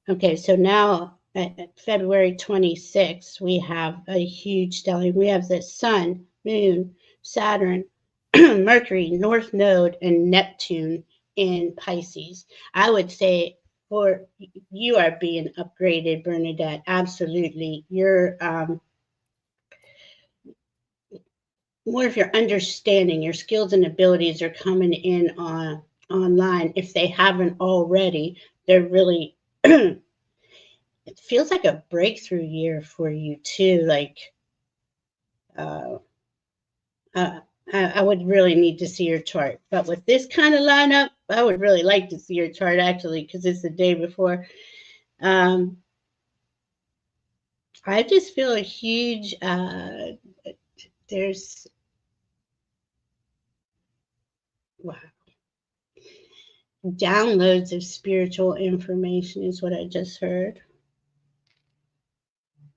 Okay, so now at February 26th, we have a huge stellium. We have the Sun, Moon, Saturn, Mercury, North Node, and Neptune in Pisces. I would say, for you are being upgraded, Bernadette. Absolutely, you're more of your understanding, your skills and abilities are coming in online. If they haven't already, they're really. It feels like a breakthrough year for you too. Like, uh, uh, I would really need to see your chart. But with this kind of lineup, I would really like to see your chart actually, because it's the day before. Um, I just feel a huge. There's wow, downloads of spiritual information is what I just heard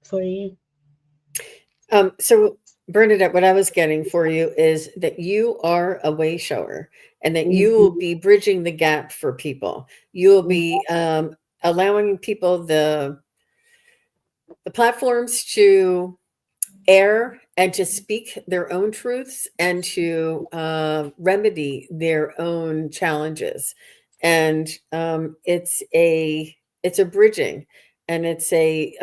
for you. So Bernadette, what I was getting for you is that you are a way shower and that you will Mhm. be bridging the gap for people. You will be allowing people the platforms to air and to speak their own truths and to remedy their own challenges. And it's a bridging, and it's a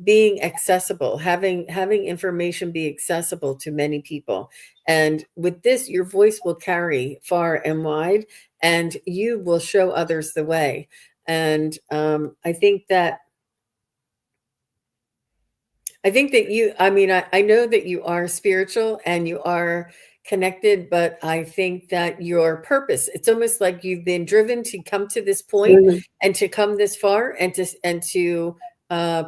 being accessible, having information be accessible to many people. And with this, your voice will carry far and wide, and you will show others the way. And I think that I mean, I know that you are spiritual and you are connected, but I think that your purpose, it's almost like you've been driven to come to this point Mhm. and to come this far and to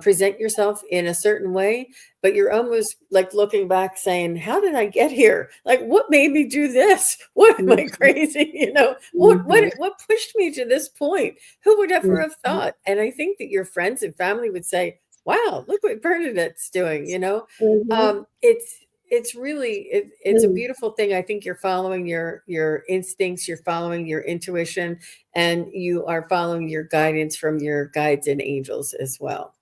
present yourself in a certain way, but you're almost like looking back saying, how did I get here? Like, what made me do this? What am I Mhm. crazy? Mhm. What pushed me to this point? Who would ever have Mhm. thought? And I think that your friends and family would say, wow, look what Bernadette's doing, Mhm. it's it's really it's a beautiful thing. I think you're following your instincts, you're following your intuition, and you are following your guidance from your guides and angels as well.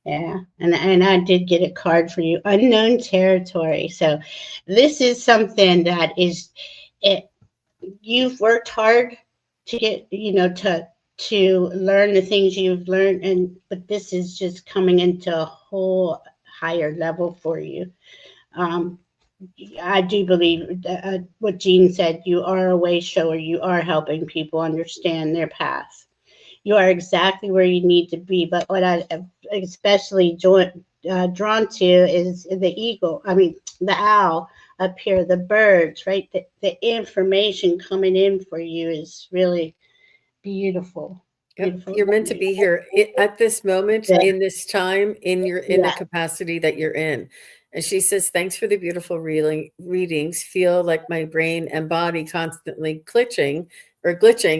Yeah, and I did get a card for you, unknown territory. So this is something that is it. You've worked hard to get, to learn the things you've learned, and but this is just coming into a whole higher level for you. Um, I do believe that, what Jean said. You are a way shower. You are helping people understand their path. You are exactly where you need to be. But what I am especially drawn to is the eagle. I mean, the owl up here, the birds, right? The information coming in for you is really beautiful. Yep, Beautiful. you're meant to be here at this moment, Yeah. in this time, in the Yeah. capacity that you're in. And she says, "Thanks for the beautiful readings. Feel like my brain and body constantly glitching,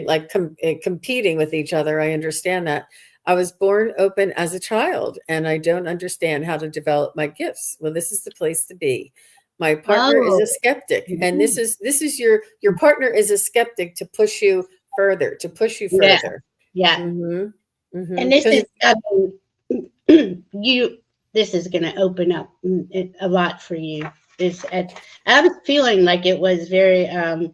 like competing with each other. I understand that. I was born open as a child, and I don't understand how to develop my gifts. Well, this is the place to be. My partner is Oh, a skeptic, and mhm. this is your partner is a skeptic to push you further, to push you Yeah. further." Yeah. Mhm, mhm, And this 'cause is, if I mean, this is going to open up a lot for you. This, I was feeling like it was very uh,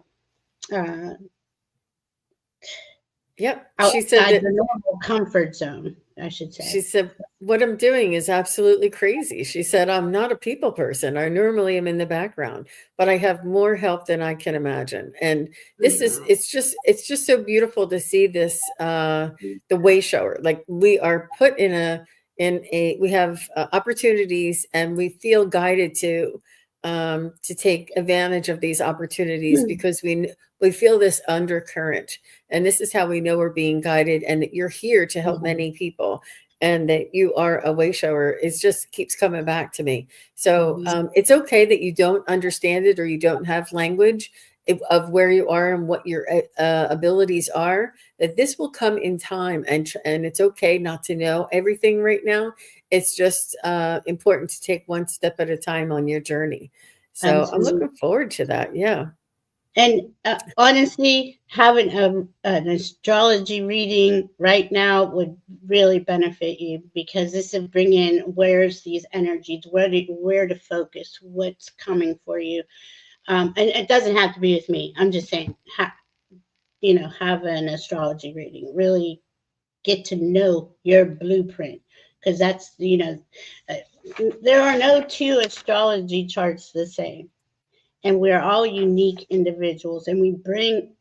yep, she said outside that the normal comfort zone, I should she say. said, "What I'm doing is absolutely crazy." She said, "I'm not a people person. I normally am in the background, but I have more help than I can imagine." And this is it's just so beautiful to see this, the way shower. Like, we are put in a we have, opportunities, and we feel guided to take advantage of these opportunities because we feel this undercurrent, and this is how we know we're being guided, and that you're here to help Mhm. many people, and that you are a way shower. It just keeps coming back to me. So Mhm. it's okay that you don't understand it, or you don't have language of where you are and what your abilities are. That this will come in time, and it's okay not to know everything right now. It's just important to take one step at a time on your journey. So I'm Absolutely. looking forward to that. Yeah. And honestly, having an astrology reading right now would really benefit you, because this will bring in where's these energies, where to focus, what's coming for you. And it doesn't have to be with me. I'm just saying, have an astrology reading. Really get to know your blueprint, because that's, uh, there are no two astrology charts the same, and we're all unique individuals, and we bring,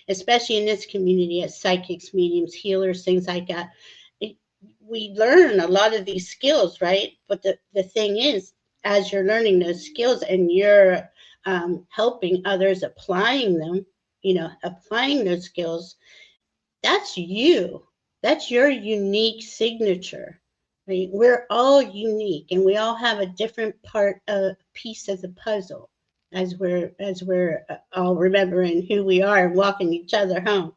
especially in this community, as psychics, mediums, healers, things like that, it, we learn a lot of these skills, right? But the thing is, as you're learning those skills and you're helping others applying them, applying those skills, that's you. That's your unique signature. Right? We're all unique, and we all have a different piece of the puzzle, as we're all remembering who we are and walking each other home.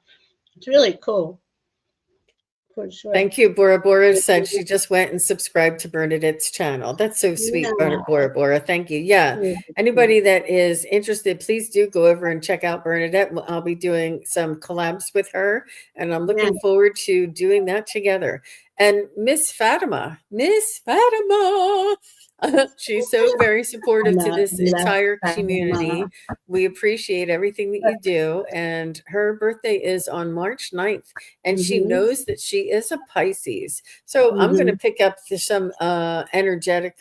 It's really cool, for sure. Thank you. Bora Bora said she just went and subscribed to Bernadette's channel. That's so sweet, Yeah. Bora Bora. Thank you. Yeah. Anybody that is interested, please do go over and check out Bernadette. I'll be doing some collabs with her, and I'm Yeah. looking forward to doing that together. And Miss Fatima, she's so very I supportive to know. this Love entire Fatima. community. We appreciate everything that you do. And her birthday is on March 9th, and she Mm-hmm. knows that she is a Pisces. So I'm going to Mm-hmm. pick up some energetic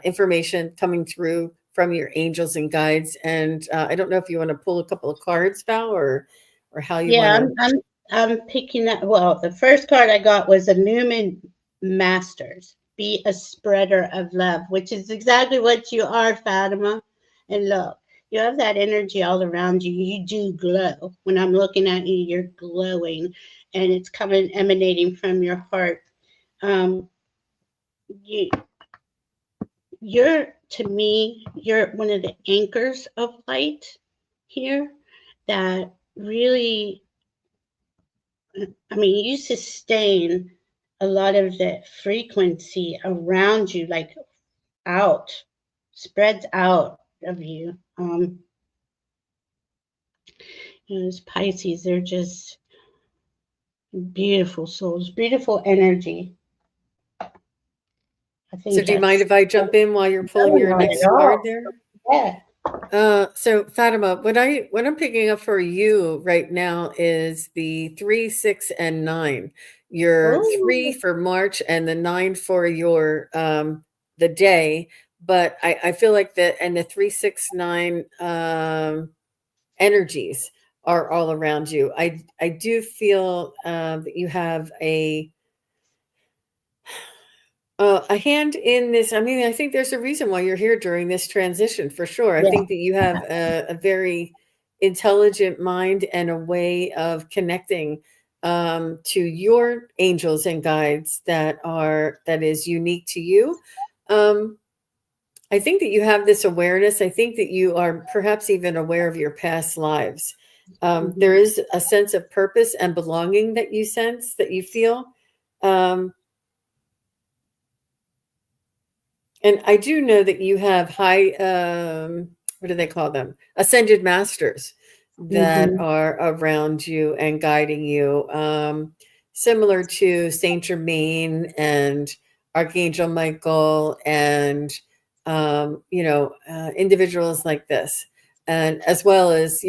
information coming through from your angels and guides. And I don't know if you want to pull a couple of cards, Val, or how you want Yeah, to. I'm picking up. Well, the first card I got was Illumin Masters. Be a spreader of love, which is exactly what you are, Fatima. And look, you have that energy all around you. You do glow. When I'm looking at you, you're glowing, and it's coming, emanating from your heart. Um, you, you're to me, you're one of the anchors of light here that really, I mean, you sustain a lot of the frequency around you, like out. spreads out of you. Those Pisces, they're just beautiful souls, beautiful energy. I So think do you mind if I jump in while you're pulling your not at next all. card there? Yeah. So Fatima, what I'm picking up for you right now is the 3, 6, and 9. Your 3 Oh. for March and the 9 for your the day. But I feel like the 3, 6, 9 energies are all around you. I do feel that you have a hand in this. I mean, I think there's a reason why you're here during this transition for sure. I Yeah. think that you have a very intelligent mind and a way of connecting to your angels and guides that is unique to you. I think that you have this awareness. I think that you are perhaps even aware of your past lives. There is a sense of purpose and belonging that you sense, that you feel. And I do know that you have high, what do they call them? Ascended masters that Mm-hmm. are around you and guiding you, similar to Saint Germain and Archangel Michael and, individuals like this. And as well as,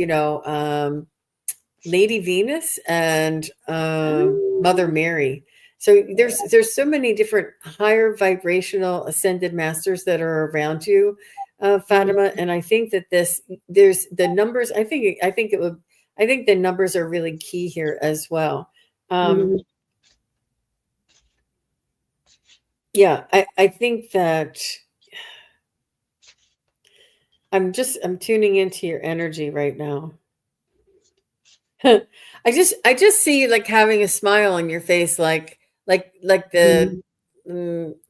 Lady Venus and Mother Mary. So there's so many different higher vibrational ascended masters that are around you, Fatima. And I think that there's the numbers. I think the numbers are really key here as well. Mm-hmm. Yeah, I think that I'm tuning into your energy right now. I just see you like having a smile on your face, like the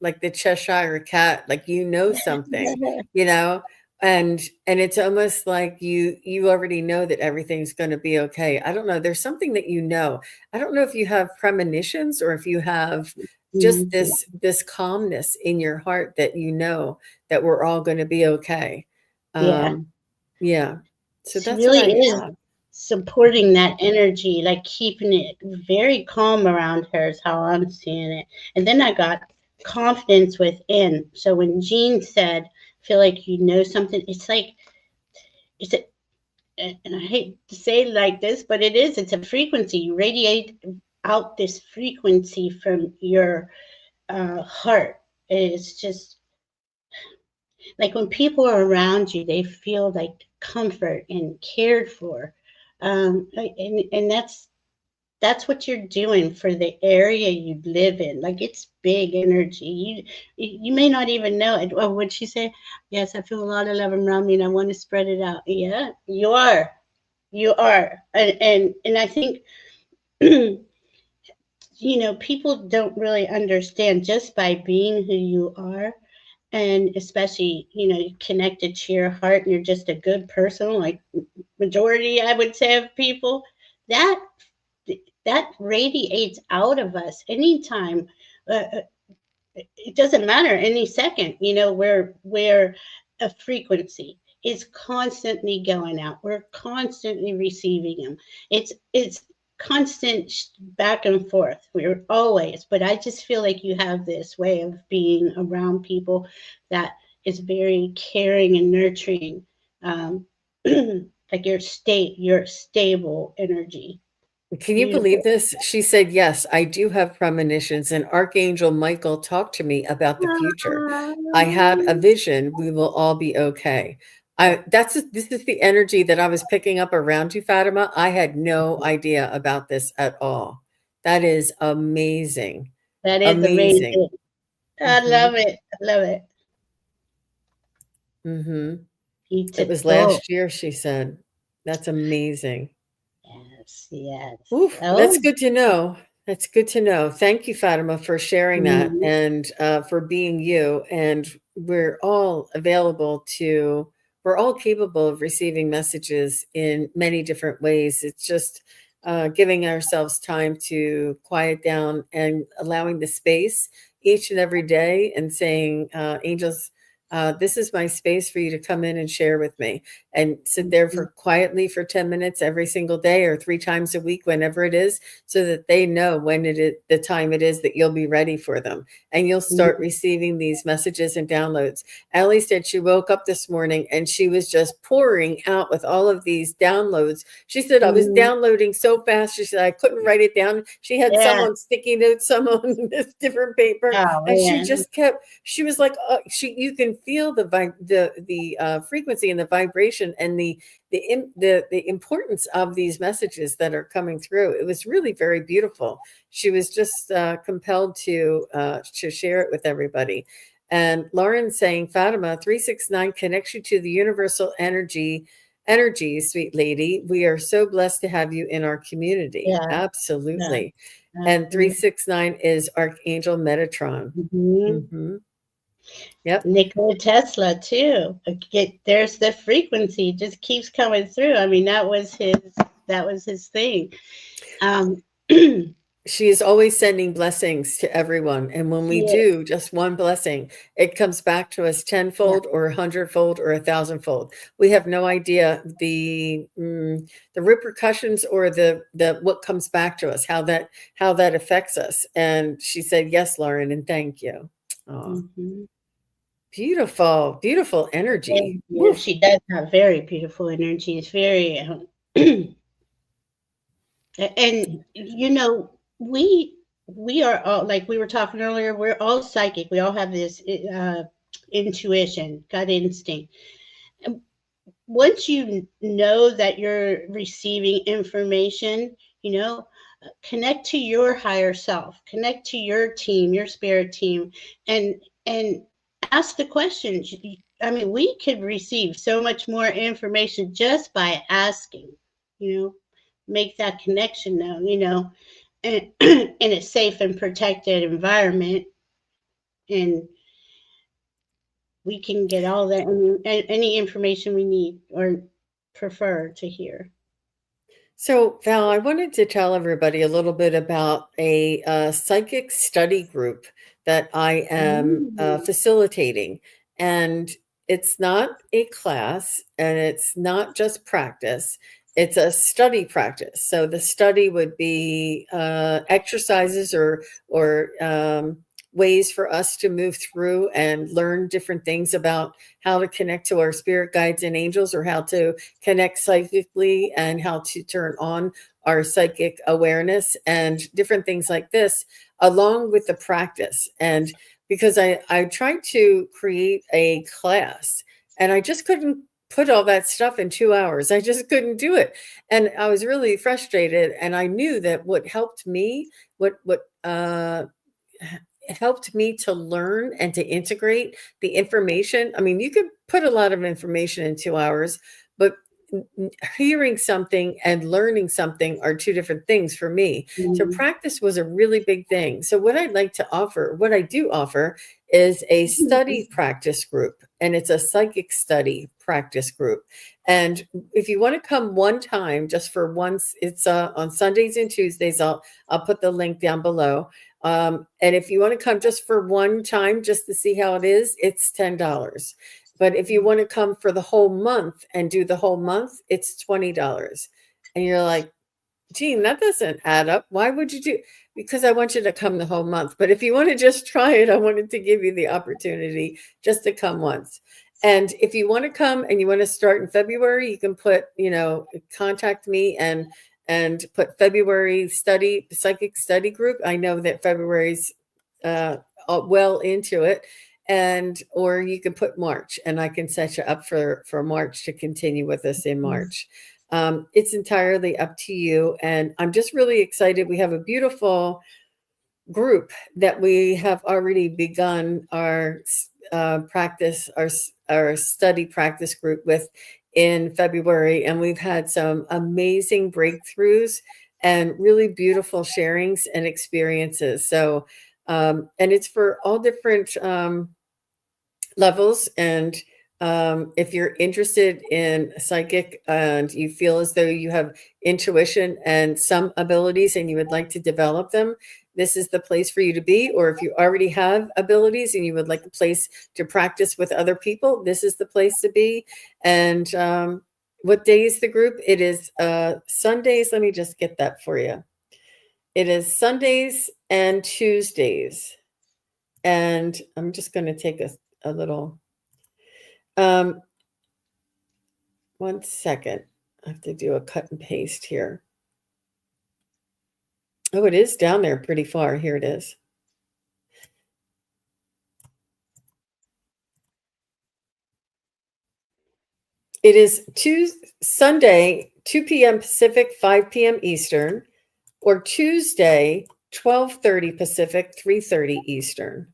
like the Cheshire cat, like something, you know, and it's almost like you already know that everything's going to be okay. I don't know. There's something that you know. I don't know if you have premonitions or if you have just Mm-hmm. this calmness in your heart that you know that we're all going to be okay. Yeah. Um, yeah. So She that's what really I is have. supporting that energy, like keeping it very calm around her is how I'm seeing it. And then I got confidence within. So when Jean said, feel like you know something, it's like it's a, and I hate to say it like this, but it is, it's a frequency. You radiate out this frequency from your heart. It's just like when people are around you, they feel like comfort and cared for. And that's what you're doing for the area you live in. Like it's big energy. You may not even know it. Or would she say, "Yes, I feel a lot of love around me, and I want to spread it out." Yeah, you are, and I think people don't really understand just by being who you are, and especially connected to your heart, and you're just a good person, like majority, I would say, of people. That that radiates out of us anytime. It doesn't matter any second. Where a frequency is constantly going out. We're constantly receiving them. It's constant back and forth. We're always. But I just feel like you have this way of being around people that is very caring and nurturing. Like your stable energy. Can you believe Beautiful. this? She said, "Yes, I do have premonitions, and Archangel Michael talked to me about the future. I had a vision. We will all be okay." This is the energy that I was picking up around you, Fatima. I had no idea about this at all. That is amazing. That is Amazing. amazing. I Hmm. love it. I love it. Hmm. It was Beautiful. last year, she said. That's amazing. Yes, yes. Oof, that's Oh, good to know. That's good to know. Thank you, Fatima, for sharing that mhm. and for being you. And we're all available we're all capable of receiving messages in many different ways. It's just giving ourselves time to quiet down and allowing the space each and every day and saying, angels, This is my space for you to come in and share with me, and sit there for quietly for 10 minutes every single day or 3 times a week, whenever it is, so that they know when it is the time it is that you'll be ready for them. And you'll start receiving these messages and downloads. Allie said she woke up this morning and she was just pouring out with all of these downloads. She said, I was downloading so fast. She said, I couldn't write it down. She had some Yeah. on sticky notes, some on this different paper. Oh, And she man. just kept, she was like, you can feel the frequency and the vibration and the importance of these messages that are coming through. It was really very beautiful. She was just compelled to share it with everybody. And Lauren saying, Fatima, 369 connects you to the universal energy, sweet lady. We are so blessed to have you in our community. Yeah. Absolutely. Yeah. And 369 is Archangel Metatron. Yep. Nikola Tesla too. There's the frequency just keeps coming through. I mean, that was his thing. She is always sending blessings to everyone. And when we do just one blessing, it comes back to us tenfold or 100-fold or 1,000-fold. We have no idea the repercussions or the what comes back to us, how that affects us. And she said, yes, Lauren, and thank you. Beautiful, beautiful energy. She does have very beautiful energy. It's very, and you know, we are all, like we were talking earlier, we're all psychic. We all have this intuition, gut instinct. And once you know that you're receiving information, you know, connect to your higher self, connect to your team, your spirit team, and ask the questions. I mean, we could receive so much more information just by asking, you know, make that connection now, you know, in a safe and protected environment. And we can get all that, any information we need or prefer to hear. So, Val, I wanted to tell everybody a little bit about a psychic study group that I am facilitating. And it's not a class and it's not just practice, it's a study practice. So the study would be exercises or ways for us to move through and learn different things about how to connect to our spirit guides and angels, or how to connect psychically and how to turn on our psychic awareness and different things like this, along with the practice. And because I tried to create a class and I just couldn't put all that stuff in 2 hours. I just couldn't do it. And I was really frustrated. And I knew that what helped me, what helped me to learn and to integrate the information. I mean, you could put a lot of information in 2 hours, but hearing something and learning something are two different things for me. So practice was a really big thing. So what I'd like to offer, what I do offer, is a study practice group, and it's a psychic study practice group. And if you want to come one time, just for once, it's on Sundays and Tuesdays. I'll put the link down below. And if you want to come just for one time, just to see how it is, it's $10. But if you want to come for the whole month and do the whole month, it's $20. And you're like, Jean, that doesn't add up. Why would you do? Because I want you to come the whole month. But if you want to just try it, I wanted to give you the opportunity just to come once. And if you want to come and you want to start in February, you can put, contact me and put February psychic study group. I know that February's well into it. Or you can put March, and I can set you up for March to continue with us in March. It's entirely up to you. And I'm just really excited. We have a beautiful group that we have already begun our practice, our study practice group with in February. And we've had some amazing breakthroughs and really beautiful sharings and experiences. So, and it's for all different levels and If you're interested in psychic and you feel as though you have intuition and some abilities and you would like to develop them, this is the place for you to be. Or if you already have abilities and you would like a place to practice with other people, this is the place to be. And what day is the group? It is Sundays. Let me just get that for you. It is Sundays and Tuesdays. And I'm just going to take a little... 1 second. I have to do a cut and paste here. Oh, it is down there pretty far. Here it is. It is Sunday, 2 p.m. Pacific, 5 p.m. Eastern, or Tuesday, 12:30 Pacific, 3:30 Eastern.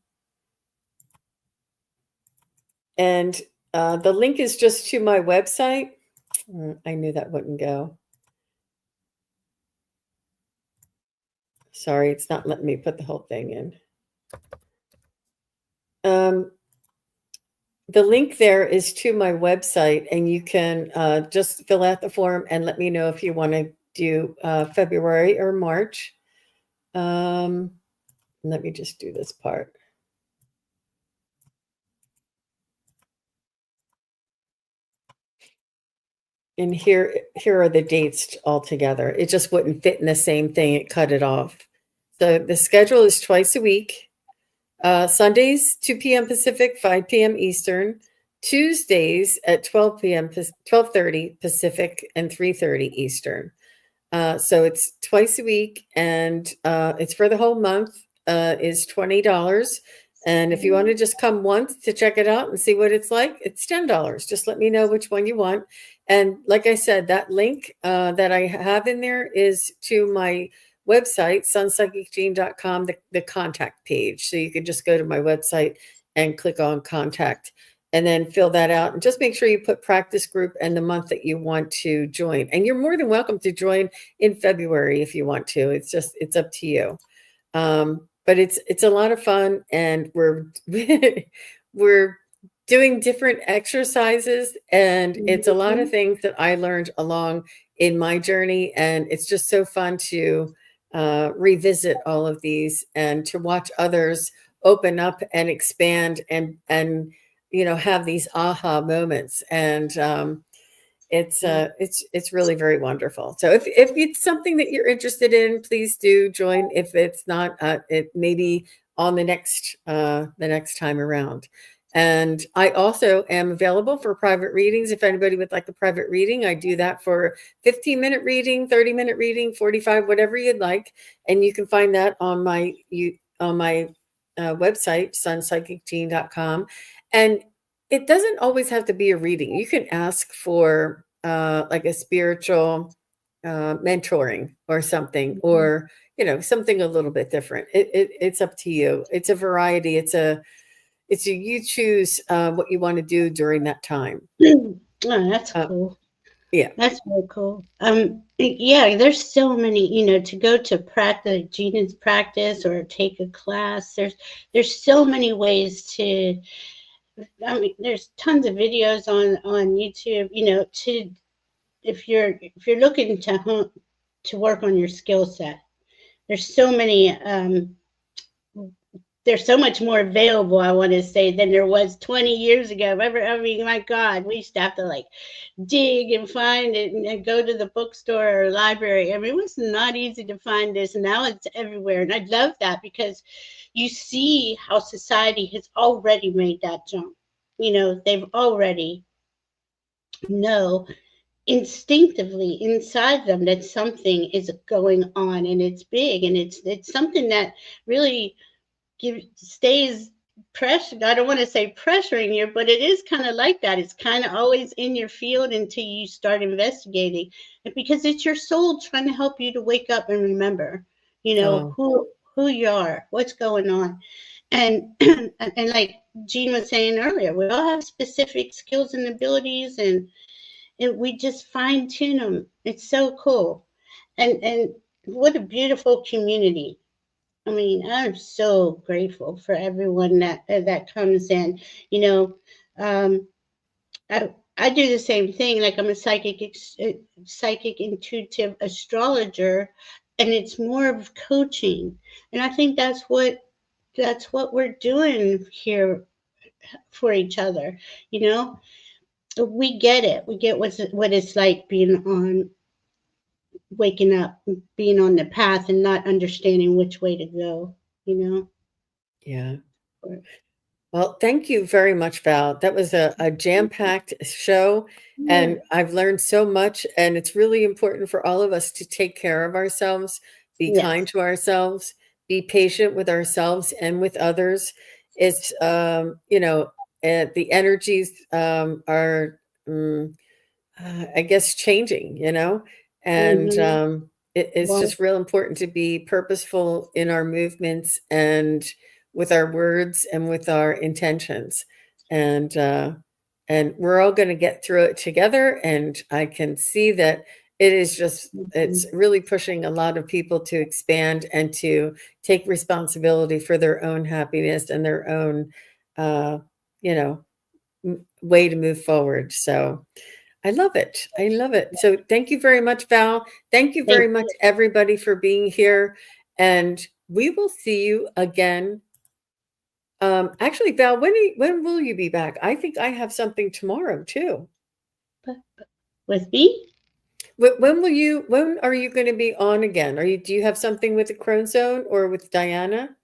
And the link is just to my website. I knew that wouldn't go. Sorry, it's not letting me put the whole thing in. The link there is to my website, and you can just fill out the form and let me know if you want to do February or March. Let me just do this part. And here are the dates all together. It just wouldn't fit in the same thing. It cut it off. So the schedule is twice a week. Sundays, 2 p.m. Pacific, 5 p.m. Eastern. Tuesdays at 12:30 Pacific and 3:30 Eastern. So it's twice a week, and it's for the whole month. Is $20. And if you want to just come once to check it out and see what it's like, it's $10. Just let me know which one you want. And like I said, that link that I have in there is to my website, sunpsychicjean.com, the contact page. So you can just go to my website and click on contact and then fill that out. And just make sure you put practice group and the month that you want to join. And you're more than welcome to join in February if you want to. It's up to you. But it's a lot of fun, and we're we're doing different exercises, and it's a lot of things that I learned along in my journey, and it's just so fun to revisit all of these and to watch others open up and expand and have these aha moments. And it's really very wonderful. So if it's something that you're interested in, please do join. If it's not, it may be on the next time around. And I also am available for private readings. If anybody would like a private reading, I do that for 15-minute reading, 30-minute reading, 45, whatever you'd like. And you can find that on my website, sunpsychicjean.com. And it doesn't always have to be a reading. You can ask for like a spiritual mentoring or something, or something a little bit different. It's up to you. It's a variety. You choose what you want to do during that time. Oh, that's cool. Yeah, that's really cool. Yeah, there's so many, to go to practice, Gina's practice, or take a class. There's so many ways to. I mean, there's tons of videos on YouTube. If you're looking to work on your skill set, there's so many. There's so much more available, I want to say, than there was 20 years ago. I mean, my God, we used to have to dig and find it and go to the bookstore or library. I mean, it was not easy to find this. Now it's everywhere. And I love that, because you see how society has already made that jump. They've already know instinctively inside them that something is going on, and it's big, and it's something that really stays pressure. I don't want to say pressuring you, but it is kind of like that. It's kind of always in your field until you start investigating, because it's your soul trying to help you to wake up and remember, who you are, what's going on. And and like Jean was saying earlier, we all have specific skills and abilities, and we just fine tune them. It's so cool. And what a beautiful community. I mean, I'm so grateful for everyone that comes in. I do the same thing. Like I'm a psychic intuitive astrologer, and it's more of coaching. And I think that's what we're doing here for each other. You know, we get it. We get what it's like being on waking up, being on the path, and not understanding which way to go. You know. Yeah. Well, thank you very much, Val. That was a jam-packed show, Yeah. and I've learned so much. And it's really important for all of us to take care of ourselves, be kind Yes. to ourselves, be patient with ourselves and with others. It's, the energies are, I guess, changing, and Hmm. it's Well, just real important to be purposeful in our movements and with our words and with our intentions. And we're all going to get through it together. And I can see that it's mhm. really pushing a lot of people to expand and to take responsibility for their own happiness and their own, uh, you know, way to move forward. So, I love it. I love it. So thank you very much, Val. Thank you very Thank much, you. everybody, for being here. And we will see you again. Actually, Val, when will you be back? I think I have something tomorrow too. With me? When are you going to be on again? Do you have something with the Crone Zone or with Diana?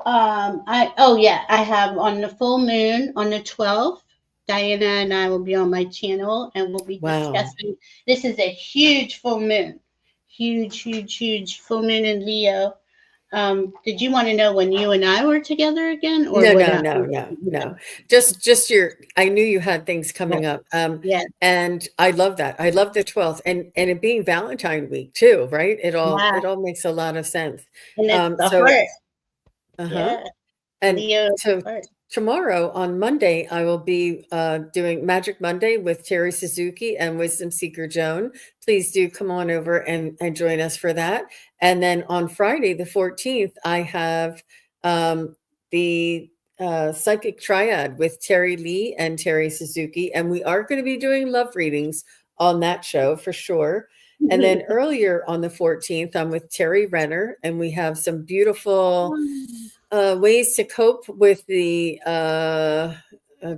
Oh yeah, I have on the full moon on the 12th. Diana and I will be on my channel and we'll be Wow. discussing. This is a huge full moon, huge, huge, huge full moon in Leo. Did you want to know when you and I were together again, or No, when no, I? no, no, no. Just I knew you had things Yes, coming up. yes, And I love that. I love the 12th and it being Valentine week too, right? yeah, It all makes a lot of sense. and it's the So heart. uh-huh. Yeah, And Leo so heart. tomorrow on Monday, I will be doing Magic Monday with Terry Suzuki and Wisdom Seeker Joan. Please do come on over and join us for that. And then on Friday, the 14th, I have the Psychic Triad with Terry Lee and Terry Suzuki. And we are going to be doing love readings on that show for sure. And then earlier on the 14th, I'm with Terry Renner, and we have some beautiful ways to cope with the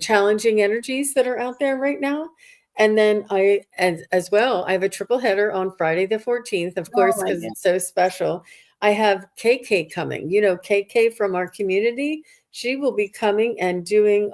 challenging energies that are out there right now. And then as well, I have a triple header on Friday the 14th, of Oh course, my because God. it's so special. I have KK coming, KK from our community. She will be coming and doing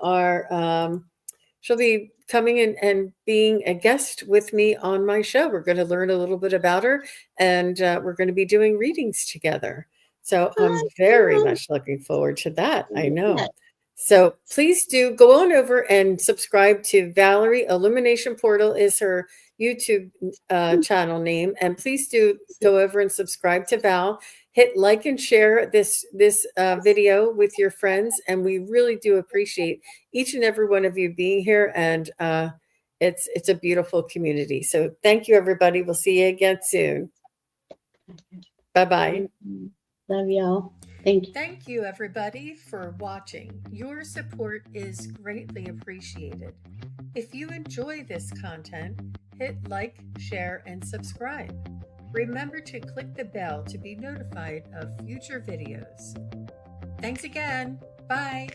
she'll be coming in and being a guest with me on my show. We're going to learn a little bit about her, and we're going to be doing readings together. So I'm very Awesome. much looking forward to that. I Yeah. know. So please do go on over and subscribe to Valerie. Illumination Portal is her YouTube channel name, and please do go over and subscribe to Val. Hit like and share this video with your friends, and we really do appreciate each and every one of you being here. And it's a beautiful community. So thank you, everybody. We'll see you again soon. Bye bye. Love y'all. Thank you. Thank you, everybody, for watching. Your support is greatly appreciated. If you enjoy this content, hit like, share, and subscribe. Remember to click the bell to be notified of future videos. Thanks again. Bye.